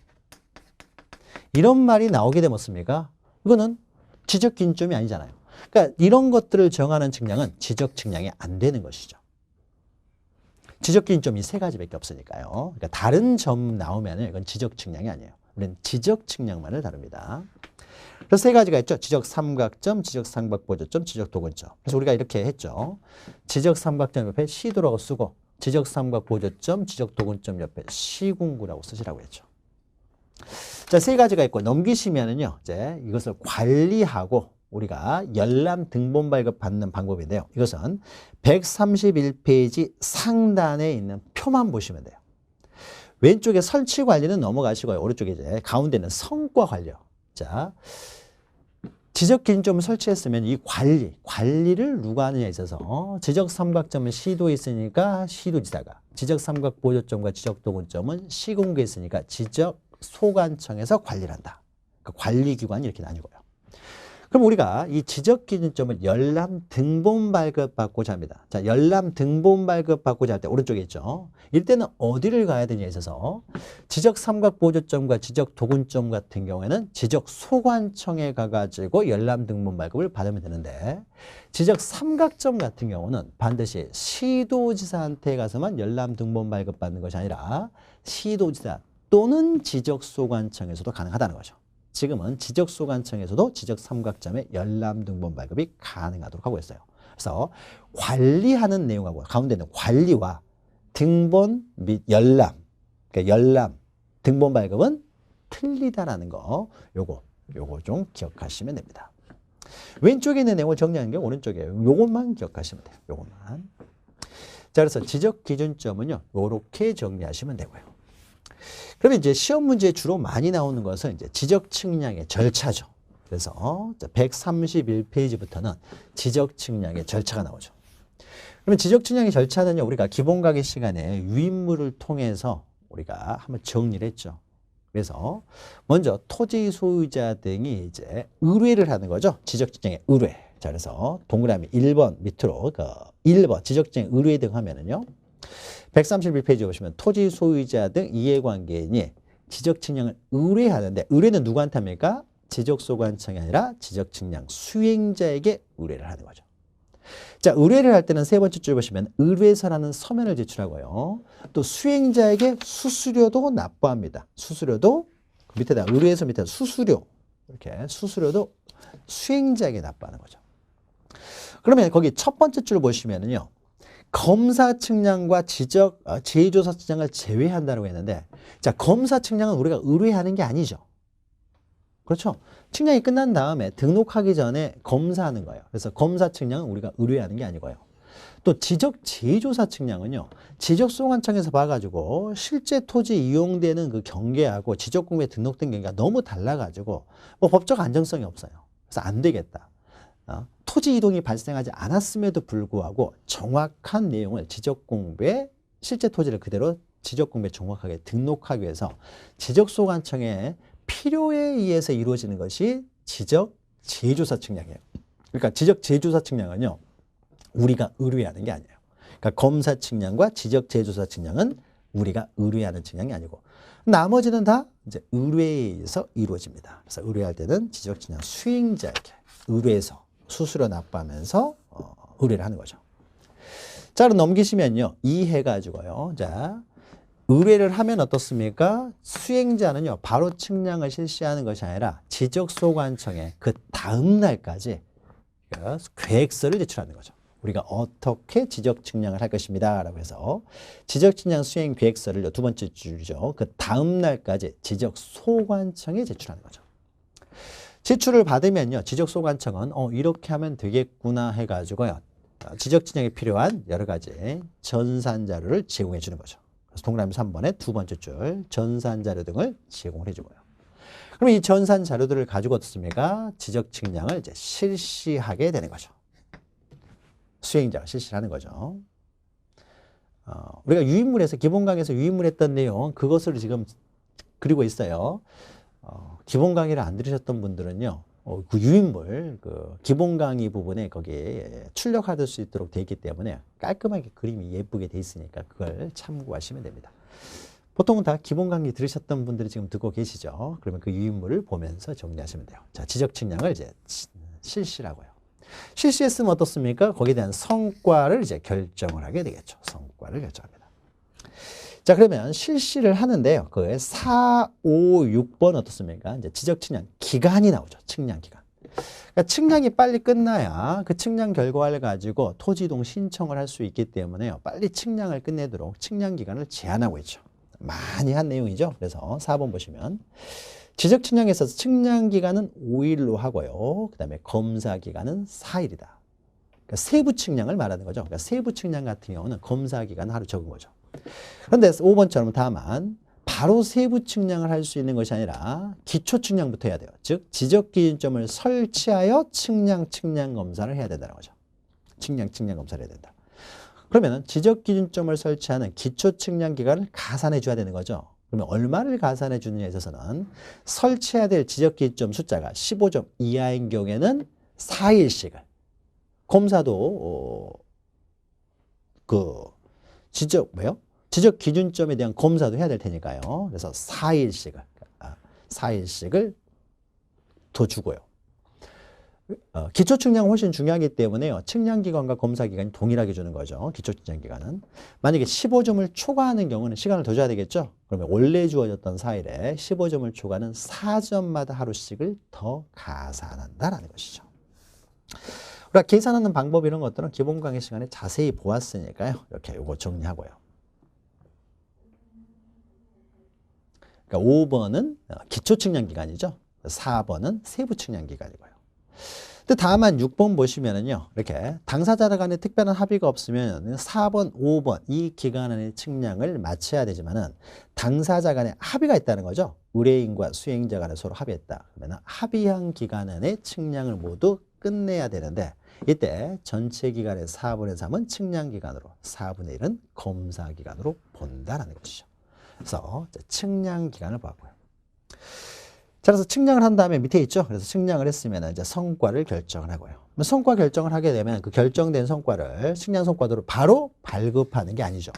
이런 말이 나오게 되면 어떻습니까? 이거는 지적 기준점이 아니잖아요. 그러니까 이런 것들을 정하는 측량은 지적 측량이 안 되는 것이죠. 지적 기준점이 세 가지밖에 없으니까요. 그러니까 다른 점 나오면 이건 지적 측량이 아니에요. 우리는 지적 측량만을 다룹니다. 그래서 세 가지가 있죠. 지적 삼각점, 지적 삼각보조점, 지적 도근점. 그래서 우리가 이렇게 했죠. 지적 삼각점 옆에 시도라고 쓰고 지적 삼각보조점, 지적 도근점 옆에 시궁구라고 쓰시라고 했죠. 자, 세 가지가 있고 넘기시면은요. 이제 이것을 관리하고 우리가 열람 등본 발급받는 방법인데요. 이것은 131페이지 상단에 있는 표만 보시면 돼요. 왼쪽에 설치 관리는 넘어가시고요. 오른쪽에 이제 가운데는 성과 관리요. 자, 지적 기준점을 설치했으면 이 관리를 누가 하느냐에 있어서 지적 삼각점은 시도에 있으니까 시도지사가, 지적 삼각 보조점과 지적 도근점은 시공구에 있으니까 지적 소관청에서 관리를 한다. 그러니까 관리기관이 이렇게 나뉘고요. 그럼 우리가 이 지적 기준점을 열람 등본 발급받고자 합니다. 자, 열람 등본 발급받고자 할 때 오른쪽에 있죠. 이때는 어디를 가야 되냐에 있어서 지적 삼각 보조점과 지적 도근점 같은 경우에는 지적 소관청에 가가지고 열람 등본 발급을 받으면 되는데 지적 삼각점 같은 경우는 반드시 시도지사한테 가서만 열람 등본 발급받는 것이 아니라 시도지사 또는 지적 소관청에서도 가능하다는 거죠. 지금은 지적소관청에서도 지적삼각점의 열람 등본 발급이 가능하도록 하고 있어요. 그래서 관리하는 내용하고 가운데는 관리와 등본 및 열람, 그러니까 열람, 등본 발급은 틀리다라는 거, 요거 좀 기억하시면 됩니다. 왼쪽에 있는 내용을 정리하는 게 오른쪽이에요. 요것만 기억하시면 돼요. 요것만. 자, 그래서 지적 기준점은요, 요렇게 정리하시면 되고요. 그러면 이제 시험 문제에 주로 많이 나오는 것은 이제 지적 측량의 절차죠. 그래서 131페이지부터는 지적 측량의 절차가 나오죠. 그러면 지적 측량의 절차는요, 우리가 기본 강의 시간에 유인물을 통해서 우리가 한번 정리를 했죠. 그래서 먼저 토지 소유자 등이 이제 의뢰를 하는 거죠. 지적 측량의 의뢰. 자, 그래서 동그라미 1번 밑으로 1번 지적 측량 의뢰 등 하면은요. 131페이지 보시면 토지 소유자 등 이해관계인이 지적 측량을 의뢰하는데 의뢰는 누구한테 합니까? 지적 소관청이 아니라 지적 측량 수행자에게 의뢰를 하는 거죠. 자, 의뢰를 할 때는 세 번째 줄 보시면 의뢰서라는 서면을 제출하고요. 또 수행자에게 수수료도 납부합니다. 수수료도 그 밑에다 의뢰서 밑에 수수료 이렇게 수수료도 수행자에게 납부하는 거죠. 그러면 거기 첫 번째 줄 보시면은요. 검사 측량과 지적 제2조사 측량을 제외한다고 했는데 자, 검사 측량은 우리가 의뢰하는 게 아니죠. 그렇죠? 측량이 끝난 다음에 등록하기 전에 검사하는 거예요. 그래서 검사 측량은 우리가 의뢰하는 게 아니고요. 또 지적 제2조사 측량은요. 지적소관청에서 봐가지고 실제 토지 이용되는 그 경계하고 지적공부에 등록된 경계가 너무 달라가지고 뭐 법적 안정성이 없어요. 그래서 안 되겠다. 토지 이동이 발생하지 않았음에도 불구하고 정확한 내용을 지적공부에 실제 토지를 그대로 지적공부에 정확하게 등록하기 위해서 지적소관청의 필요에 의해서 이루어지는 것이 지적 재조사 측량이에요. 그러니까 지적 재조사 측량은요, 우리가 의뢰하는 게 아니에요. 그러니까 검사 측량과 지적 재조사 측량은 우리가 의뢰하는 측량이 아니고 나머지는 다 이제 의뢰에 의해서 이루어집니다. 그래서 의뢰할 때는 지적 측량 수행자에게 의뢰해서 수수료 납부하면서 의뢰를 하는 거죠. 자, 그럼 넘기시면요. 이해가지고요. 자, 의뢰를 하면 어떻습니까? 수행자는요. 바로 측량을 실시하는 것이 아니라 지적소관청에 그 다음 날까지 계획서를 제출하는 거죠. 우리가 어떻게 지적 측량을 할 것입니다. 라고 해서 지적 측량 수행 계획서를 두 번째 줄이죠. 그 다음 날까지 지적소관청에 제출하는 거죠. 제출을 받으면요. 지적소관청은 이렇게 하면 되겠구나 해가지고요. 지적 측량에 필요한 여러 가지 전산 자료를 제공해 주는 거죠. 그래서 동그라미 3번에 두 번째 줄 전산 자료 등을 제공을 해주고요. 그럼 이 전산 자료들을 가지고 어떻습니까? 지적 측량을 이제 실시하게 되는 거죠. 수행자가 실시하는 거죠. 우리가 유인물에서 기본 강의에서 유인물했던 내용 그것을 지금 그리고 있어요. 기본 강의를 안 들으셨던 분들은요, 그 유인물, 그 기본 강의 부분에 거기에 출력할 수 있도록 되어 있기 때문에 깔끔하게 그림이 예쁘게 되어 있으니까 그걸 참고하시면 됩니다. 보통은 다 기본 강의 들으셨던 분들이 지금 듣고 계시죠. 그러면 그 유인물을 보면서 정리하시면 돼요. 자, 지적 측량을 이제 실시라고요. 실시했으면 어떻습니까? 거기에 대한 성과를 이제 결정을 하게 되겠죠. 성과를 결정합니다. 자, 그러면 실시를 하는데요. 그 4, 5, 6번 어떻습니까? 이제 지적 측량 기간이 나오죠. 측량 기간. 그러니까 측량이 빨리 끝나야 그 측량 결과를 가지고 토지 이동 신청을 할 수 있기 때문에요. 빨리 측량을 끝내도록 측량 기간을 제한하고 있죠. 많이 한 내용이죠. 그래서 4번 보시면 지적 측량에 있어서 측량 기간은 5일로 하고요. 그 다음에 검사 기간은 4일이다. 그러니까 세부 측량을 말하는 거죠. 그러니까 세부 측량 같은 경우는 검사 기간은 하루 적은 거죠. 그런데 5번처럼 다만 바로 세부 측량을 할 수 있는 것이 아니라 기초 측량부터 해야 돼요. 즉 지적 기준점을 설치하여 측량 검사를 해야 된다는 거죠. 측량 검사를 해야 된다. 그러면 지적 기준점을 설치하는 기초 측량 기간을 가산해 줘야 되는 거죠. 그러면 얼마를 가산해 주느냐에 있어서는 설치해야 될 지적 기준점 숫자가 15점 이하인 경우에는 4일씩을 검사도 지적 기준점에 대한 검사도 해야 될 테니까요. 그래서 4일씩을 더 주고요. 기초 측량은 훨씬 중요하기 때문에요. 측량 기간과 검사 기간이 동일하게 주는 거죠. 기초 측량 기간은. 만약에 15점을 초과하는 경우는 시간을 더 줘야 되겠죠. 그러면 원래 주어졌던 4일에 15점을 초과하는 4점마다 하루씩을 더 가산한다라는 것이죠. 우리가 계산하는 방법 이런 것들은 기본 강의 시간에 자세히 보았으니까요. 이렇게 요거 정리하고요. 그러니까 5번은 기초 측량 기간이죠. 4번은 세부 측량 기간이고요. 근데 다만 6번 보시면은요. 이렇게 당사자 간에 특별한 합의가 없으면 4번, 5번 이 기간 안에 측량을 마쳐야 되지만은 당사자 간에 합의가 있다는 거죠. 의뢰인과 수행자 간에 서로 합의했다. 그러면 합의한 기간 안에 측량을 모두 끝내야 되는데 이때 전체 기간의 4분의 3은 측량 기간으로 4분의 1은 검사 기간으로 본다라는 것이죠. 그래서 측량 기간을 봤고요. 자, 그래서 측량을 한 다음에 밑에 있죠. 그래서 측량을 했으면 이제 성과를 결정을 하고요. 성과 결정을 하게 되면 그 결정된 성과를 측량 성과도로 바로 발급하는 게 아니죠.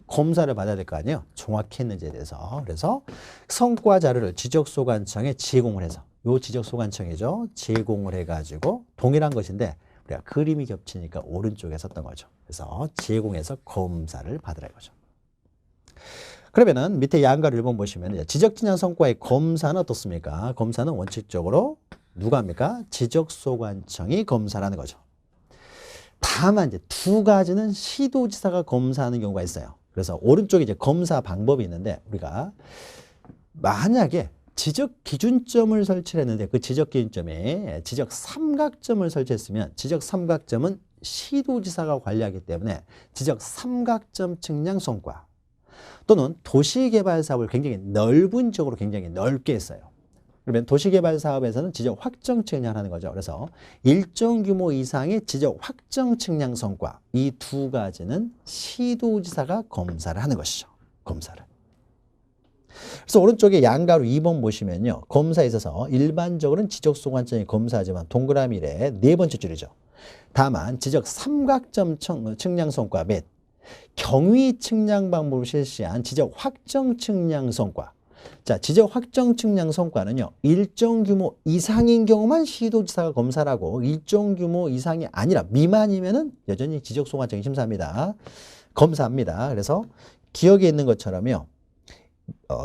검사를 받아야 될 거 아니에요. 정확히 했는지에 대해서. 그래서 성과 자료를 지적소관청에 제공을 해서 요 지적소관청이죠. 제공을 해가지고 동일한 것인데 우리가 그림이 겹치니까 오른쪽에 썼던 거죠. 그래서 제공해서 검사를 받으라 이거죠. 그러면은 밑에 양가를 1번 보시면 지적측량 성과의 검사는 어떻습니까? 검사는 원칙적으로 누가 합니까? 지적소관청이 검사라는 거죠. 다만 이제 두 가지는 시도지사가 검사하는 경우가 있어요. 그래서 오른쪽에 이제 검사 방법이 있는데 우리가 만약에 지적 기준점을 설치를 했는데 그 지적 기준점에 지적 삼각점을 설치했으면 지적 삼각점은 시도지사가 관리하기 때문에 지적 삼각점 측량 성과 또는 도시개발 사업을 굉장히 넓은 쪽으로 굉장히 넓게 했어요. 그러면 도시개발 사업에서는 지적 확정 측량을 하는 거죠. 그래서 일정 규모 이상의 지적 확정 측량 성과 이 두 가지는 시도지사가 검사를 하는 것이죠. 검사를. 그래서 오른쪽에 양가로 2번 보시면요. 검사에 있어서 일반적으로는 지적소관청이 검사하지만 동그라미에 네 번째 줄이죠. 다만 지적 삼각점 측량 성과 및 경위 측량 방법을 실시한 지적 확정 측량 성과. 자, 지적 확정 측량 성과는요. 일정 규모 이상인 경우만 시도지사가 검사를 하고 일정 규모 이상이 아니라 미만이면은 여전히 지적소관청이 심사합니다. 검사합니다. 그래서 기억에 있는 것처럼요.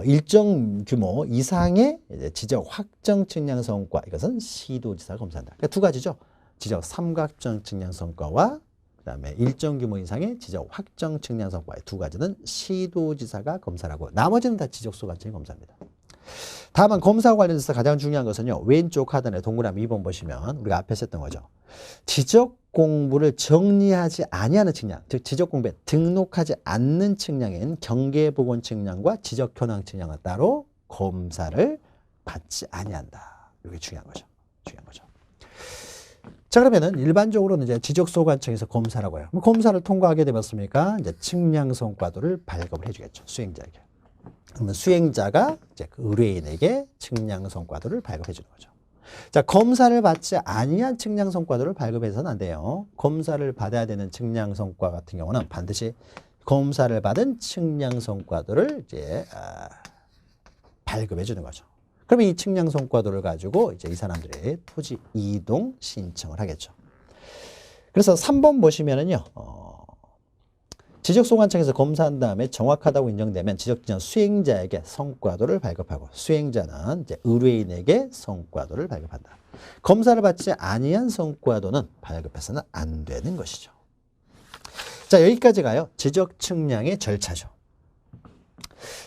일정 규모 이상의 지적 확정 측량 성과 이것은 시도지사가 검사한다. 그러니까 두 가지죠. 지적 삼각정 측량 성과와 그다음에 일정 규모 이상의 지적 확정 측량 성과의 두 가지는 시도지사가 검사하고 나머지는 다 지적소관청이 검사합니다. 다만 검사와 관련해서 가장 중요한 것은요. 왼쪽 하단에 동그라미 2번 보시면 우리가 앞에 썼던 거죠. 지적 공부를 정리하지 아니하는 측량, 즉 지적 공부에 등록하지 않는 측량인 경계보건 측량과 지적 현황 측량은 따로 검사를 받지 아니한다. 이게 중요한 거죠. 중요한 거죠. 자, 그러면은 일반적으로는 이제 지적소관청에서 검사라고 해요. 검사를 통과하게 되었습니까? 이제 측량 성과도를 발급을 해주겠죠. 수행자에게. 그러면 수행자가 이제 그 의뢰인에게 측량 성과도를 발급해 주는 거죠. 자, 검사를 받지 아니한 측량 성과도를 발급해서는 안 돼요. 검사를 받아야 되는 측량 성과 같은 경우는 반드시 검사를 받은 측량 성과도를 이제 발급해 주는 거죠. 그러면 이 측량 성과도를 가지고 이제 이 사람들의 토지 이동 신청을 하겠죠. 그래서 3번 보시면은요, 지적소관청에서 검사한 다음에 정확하다고 인정되면 지적지정 수행자에게 성과도를 발급하고 수행자는 이제 의뢰인에게 성과도를 발급한다. 검사를 받지 아니한 성과도는 발급해서는 안 되는 것이죠. 자, 여기까지가요. 지적 측량의 절차죠.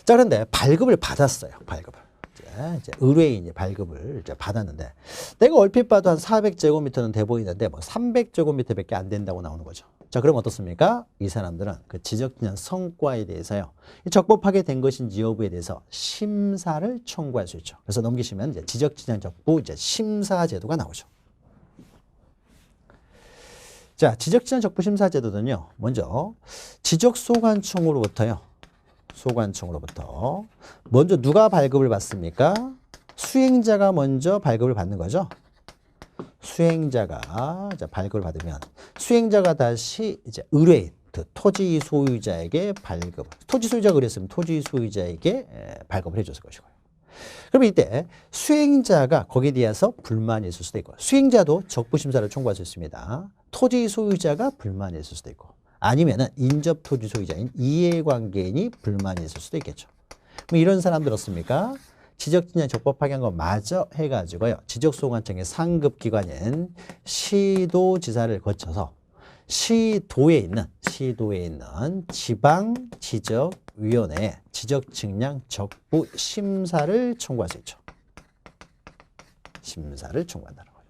자, 그런데 발급을 받았어요. 발급을. 이제 의뢰인이 발급을 이제 받았는데 내가 얼핏 봐도 한 400제곱미터는 돼 보이는데 뭐 300제곱미터밖에 안 된다고 나오는 거죠. 자, 그럼 어떻습니까? 이 사람들은 그 지적지정 성과에 대해서요. 적법하게 된 것인지 여부에 대해서 심사를 청구할 수 있죠. 그래서 넘기시면 이제 지적지정 적부 이제 심사 제도가 나오죠. 자, 지적지정 적부 심사 제도는요. 먼저 지적소관청으로부터요. 소관청으로부터 먼저 누가 발급을 받습니까? 수행자가 먼저 발급을 받는 거죠. 수행자가 발급을 받으면 수행자가 다시 이제 의뢰인, 토지 소유자에게 발급, 토지 소유자가 그랬으면 토지 소유자에게 발급을 해줬을 것이고요. 그러면 이때 수행자가 거기에 대해서 불만이 있을 수도 있고, 수행자도 적부심사를 청구할 수 있습니다. 토지 소유자가 불만이 있을 수도 있고, 아니면은 인접 토지 소유자인 이해관계인이 불만이 있을 수도 있겠죠. 그럼 이런 사람들 어떻습니까? 지적지정 적법하게 한 거 마저 해가지고요. 지적소관청의 상급기관인 시도지사를 거쳐서 시도에 있는 지방지적위원회에 지적측량 적부 심사를 청구할 수 있죠. 심사를 청구한다는 거예요.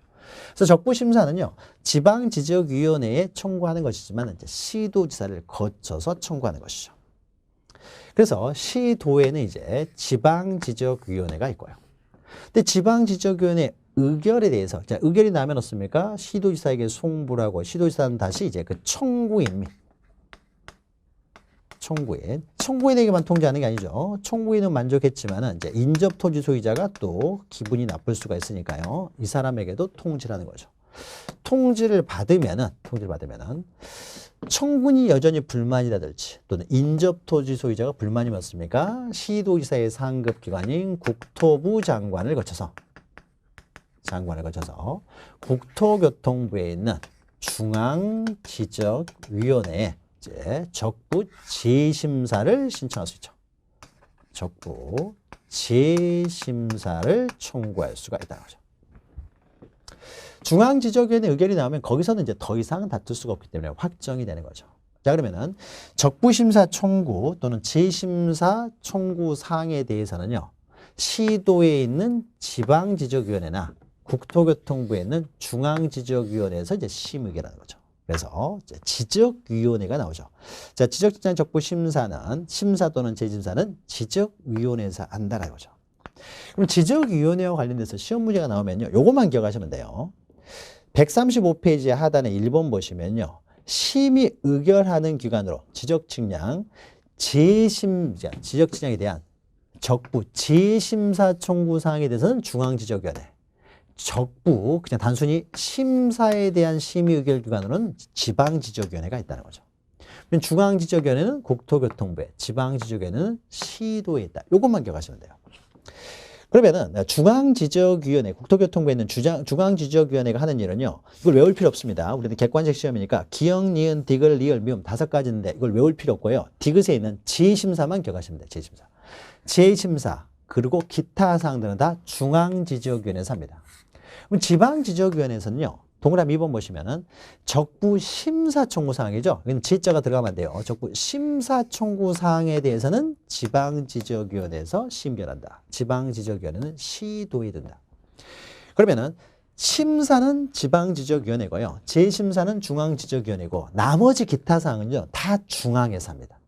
그래서 적부 심사는요, 지방지적위원회에 청구하는 것이지만 이제 시도지사를 거쳐서 청구하는 것이죠. 그래서 시도에는 이제 지방지적위원회가 있고요. 근데 지방지적위원회 의결에 대해서, 자, 의결이 나면 어떻습니까? 시도지사에게 송부를 하고, 시도지사는 다시 이제 그 청구인에게만 통지하는 게 아니죠. 청구인은 만족했지만은 이제 인접 토지 소유자가 또 기분이 나쁠 수가 있으니까요. 이 사람에게도 통지를 하는 거죠. 통지를 받으면은 청구인이 여전히 불만이라든지 또는 인접 토지 소유자가 불만이 많습니까? 시도지사의 상급기관인 국토부 장관을 거쳐서 국토교통부에 있는 중앙지적위원회에 이제 적부 재심사를 신청할 수 있죠. 적부 재심사를 청구할 수가 있다는 거죠. 중앙지적위원회 의견이 나오면 거기서는 이제 더 이상 다툴 수가 없기 때문에 확정이 되는 거죠. 자, 그러면은 적부심사 청구 또는 재심사 청구 사항에 대해서는요, 시도에 있는 지방지적위원회나 국토교통부에 있는 중앙지적위원회에서 이제 심의결하는 거죠. 그래서 이제 지적위원회가 나오죠. 자, 지적지정 적부 심사 또는 재심사는 지적위원회에서 한다라는 거죠. 그럼 지적위원회와 관련돼서 시험 문제가 나오면요, 요것만 기억하시면 돼요. 135페이지 하단에 1번 보시면요, 심의 의결하는 기관으로 지적측량에 대한 적부 재심사 청구 사항에 대해서는 중앙지적위원회, 적부 그냥 단순히 심사에 대한 심의 의결 기관으로는 지방지적위원회가 있다는 거죠. 중앙지적위원회는 국토교통부에, 지방지적위원회는 시도에 있다. 이것만 기억하시면 돼요. 그러면은 중앙지적위원회, 국토교통부에 있는 중앙지적위원회가 하는 일은요, 이걸 외울 필요 없습니다. 우리는 객관식 시험이니까 기역, 니은, 디귿, 리을, 미음 5가지인데 이걸 외울 필요 없고요. 디귿에 있는 재심사만 기억하시면 돼요. 재심사 그리고 기타 사항들은 다 중앙지적위원회에서 합니다. 그럼 지방지적위원회에서는요, 동그라미 2번 보시면은 적부 심사 청구 사항이죠. 여기는 지자가 들어가면 안 돼요. 적부 심사 청구 사항에 대해서는 지방지적위원회에서 심결한다. 지방지적위원회는 시도에 든다. 그러면은 심사는 지방지적위원회고요. 재심사는 중앙지적위원회고 나머지 기타 사항은요, 다 중앙에서 합니다.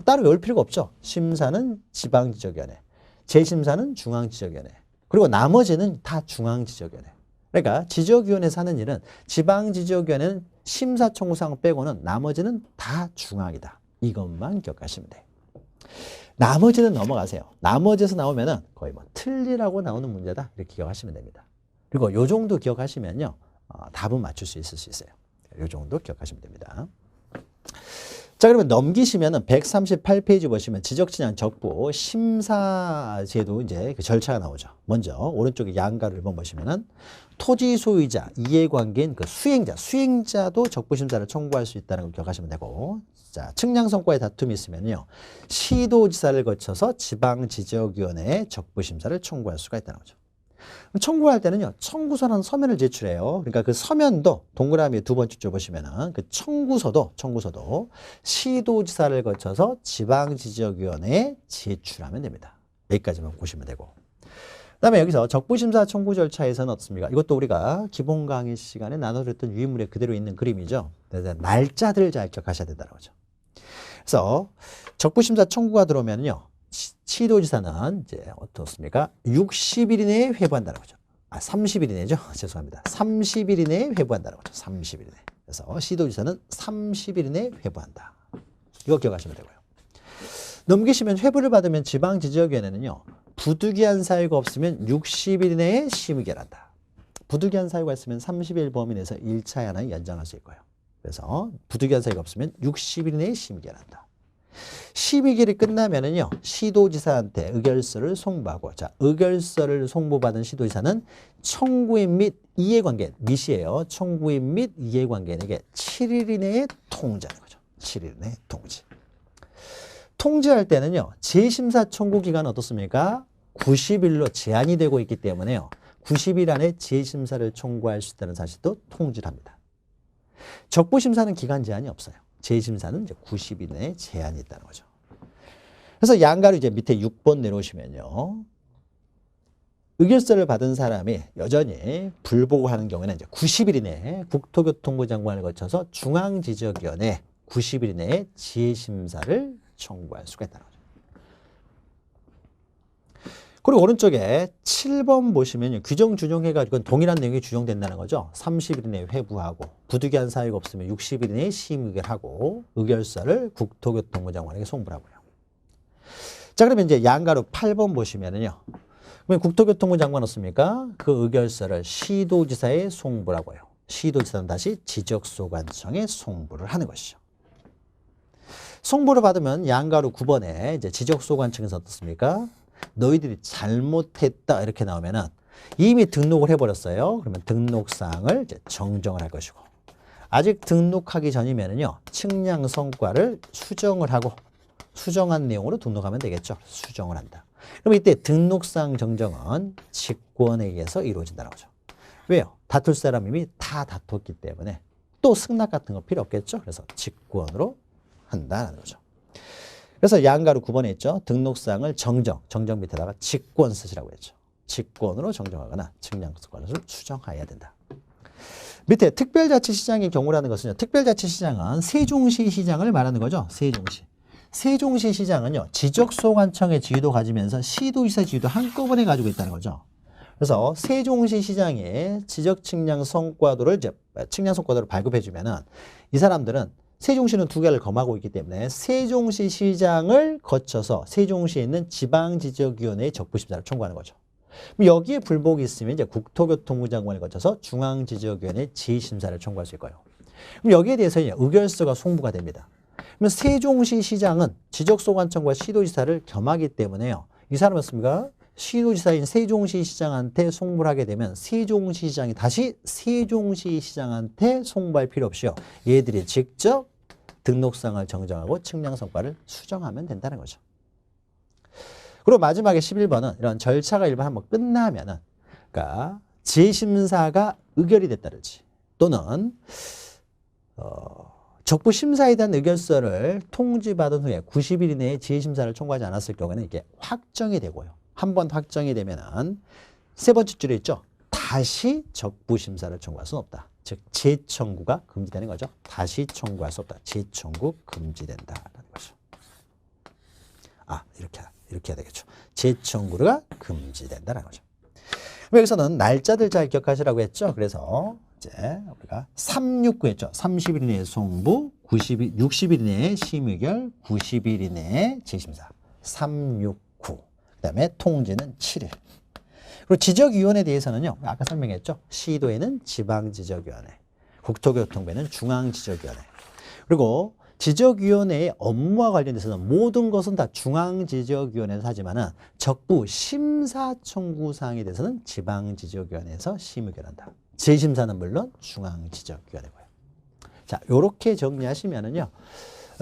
따로 외울 필요가 없죠. 심사는 지방지적위원회, 재심사는 중앙지적위원회, 그리고 나머지는 다 중앙지적위원회. 그러니까 지적위원회에서 하는 일은 지방지적위원회는 심사 청구사항 빼고는 나머지는 다 중앙이다. 이것만 기억하시면 돼요. 나머지는 넘어가세요. 나머지에서 나오면은 거의 뭐 틀리라고 나오는 문제다. 이렇게 기억하시면 됩니다. 그리고 요 정도 기억하시면요, 답은 맞출 수 있을 수 있어요. 요 정도 기억하시면 됩니다. 자, 그러면 넘기시면은 138페이지 보시면 지적진양 적부 심사제도 이제 그 절차가 나오죠. 먼저 오른쪽에 양가를 1번 보시면은 토지 소유자 이해관계인 그 수행자도 적부 심사를 청구할 수 있다는 걸 기억하시면 되고, 자, 측량성과의 다툼이 있으면요, 시도지사를 거쳐서 지방지적위원회에 적부 심사를 청구할 수가 있다는 거죠. 청구할 때는요, 청구서라는 서면을 제출해요. 그러니까 그 서면도 동그라미 두 번째 줄 보시면은 그 청구서도 시도지사를 거쳐서 지방지적위원회에 제출하면 됩니다. 여기까지만 보시면 되고. 그다음에 여기서 적부심사 청구 절차에서는 어떻습니까? 이것도 우리가 기본 강의 시간에 나눠드렸던 유인물에 그대로 있는 그림이죠. 그래서 날짜들을 잘 기억하셔야 된다는 거죠. 그래서 적부심사 청구가 들어오면요, 시도지사는 이제 어떻습니까? 60일 이내에 회부한다는 거죠. 30일 이내죠. 죄송합니다. 30일 이내에 회부한다는 거죠. 30일 이내. 그래서 시도지사는 30일 이내에 회부한다. 이거 기억하시면 되고요. 넘기시면 회부를 받으면 지방지적위원회는요, 부득이한 사유가 없으면 60일 이내에 심의결한다. 부득이한 사유가 있으면 30일 범위 내에서 1차 연항이 연장할 수 있고요. 그래서 부득이한 사유가 없으면 60일 이내에 심의결한다. 심의결이 끝나면은요, 시도지사한테 의결서를 송부하고, 자, 의결서를 송부받은 시도지사는 청구인 및 이해관계인, 밋이에요. 청구인 및 이해관계인에게 7일 이내에 통지하는 거죠. 7일 이내에 통지. 통지할 때는요, 재심사 청구 기간은 어떻습니까? 90일로 제한이 되고 있기 때문에요, 90일 안에 재심사를 청구할 수 있다는 사실도 통지를 합니다. 적부심사는 기간 제한이 없어요. 재심사는 이제 90일 내에 제한이 있다는 거죠. 그래서 양가로 이제 밑에 6번 내려오시면요, 의결서를 받은 사람이 여전히 불복하는 경우에는 이제 90일 이내에 국토교통부 장관을 거쳐서 중앙지적위원회 90일 이내에 재심사를 청구할 수가 있다는 거죠. 그리고 오른쪽에 7번 보시면 규정 준용해가지고 동일한 내용이 준용된다는 거죠. 30일 이내에 회부하고, 부득이한 사유가 없으면 60일 이내에 심의결하고, 의결서를 국토교통부 장관에게 송부를 하고요. 자, 그러면 이제 양가로 8번 보시면은요, 그러면 국토교통부 장관 없습니까? 그 의결서를 시도지사에 송부를 하고요. 시도지사는 다시 지적소관청에 송부를 하는 것이죠. 송부를 받으면 양가로 9번에 이제 지적소관청에서 어떻습니까? 너희들이 잘못했다 이렇게 나오면은 이미 등록을 해버렸어요. 그러면 등록사항을 이제 정정을 할 것이고, 아직 등록하기 전이면은요, 측량 성과를 수정을 하고 수정한 내용으로 등록하면 되겠죠. 수정을 한다. 그럼 이때 등록사항 정정은 직권에 의해서 이루어진다는 거죠. 왜요? 다툴 사람 이미 다 다퉜기 때문에 또 승낙 같은 거 필요 없겠죠. 그래서 직권으로 한다는 거죠. 그래서 양가로 9번에 있죠. 등록사항을 정정 밑에다가 직권 쓰시라고 했죠. 직권으로 정정하거나 측량권을 수정해야 된다. 밑에 특별자치시장의 경우라는 것은요, 특별자치시장은 세종시 시장을 말하는 거죠. 세종시 시장은요, 지적소관청의 지위도 가지면서 시도지사 지위도 한꺼번에 가지고 있다는 거죠. 그래서 세종시 시장의 지적측량 성과도를 발급해주면은 이 사람들은 세종시는 2개를 검하고 있기 때문에 세종시 시장을 거쳐서 세종시에 있는 지방지적위원회의 적부심사를 청구하는 거죠. 여기에 불복이 있으면 이제 국토교통부 장관을 거쳐서 중앙지적위원회의 재심사를 청구할 수 있고요. 그럼 여기에 대해서 의결서가 송부가 됩니다. 그러면 세종시 시장은 지적소관청과 시도지사를 겸하기 때문에요, 이 사람은 어떻습니까? 시도지사인 세종시 시장한테 송부를 하게 되면 세종시 시장이 다시 세종시 시장한테 송부할 필요 없이요, 얘들이 직접 등록사항을 정정하고 측량성과를 수정하면 된다는 거죠. 그리고 마지막에 11번은 이런 절차가 일반 한번 끝나면은, 그러니까 재심사가 의결이 됐다든지 또는 적부심사에 대한 의결서를 통지받은 후에 90일 이내에 재심사를 청구하지 않았을 경우에는 이게 확정이 되고요. 한번 확정이 되면은 세 번째 줄에 있죠. 다시 적부심사를 청구할 수는 없다. 즉 재청구가 금지되는 거죠. 다시 청구할 수 없다. 재청구 금지된다라는 거죠. 이렇게 해야 되겠죠. 재청구가 금지된다라는 거죠. 여기서는 날짜들 잘 기억하시라고 했죠. 그래서 이제 우리가 369 했죠. 30일 이내에 송부, 60일 이내에 심의결, 90일 이내에 재심사. 369. 그다음에 통지는 7일. 그리고 지적위원회에 대해서는요, 아까 설명했죠. 시도에는 지방지적위원회, 국토교통부에는 중앙지적위원회. 그리고 지적위원회의 업무와 관련돼서는 모든 것은 다 중앙지적위원회에서 하지만은 적부 심사 청구 사항에 대해서는 지방지적위원회에서 심의결한다. 재심사는 물론 중앙지적위원회고요. 자, 요렇게 정리하시면은요.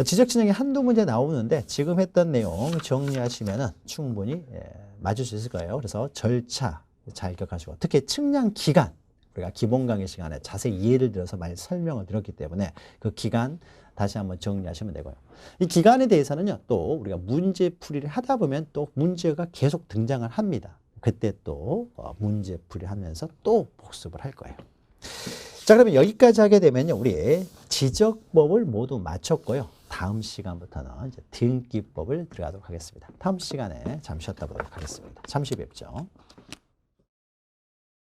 지적 진행에 한두 문제 나오는데 지금 했던 내용 정리하시면은 충분히 맞을 수 있을 거예요. 그래서 절차 잘 기억하시고 특히 측량 기간 우리가 기본 강의 시간에 자세히 예를 들어서 많이 설명을 드렸기 때문에 그 기간 다시 한번 정리하시면 되고요. 이 기간에 대해서는요. 또 우리가 문제 풀이를 하다 보면 또 문제가 계속 등장을 합니다. 그때 또 문제 풀이를 하면서 또 복습을 할 거예요. 자, 그러면 여기까지 하게 되면요. 우리 지적법을 모두 마쳤고요. 다음 시간부터는 이제 등기법을 들어가도록 하겠습니다. 다음 시간에 잠시 쉬었다 보도록 하겠습니다. 잠시 뵙죠.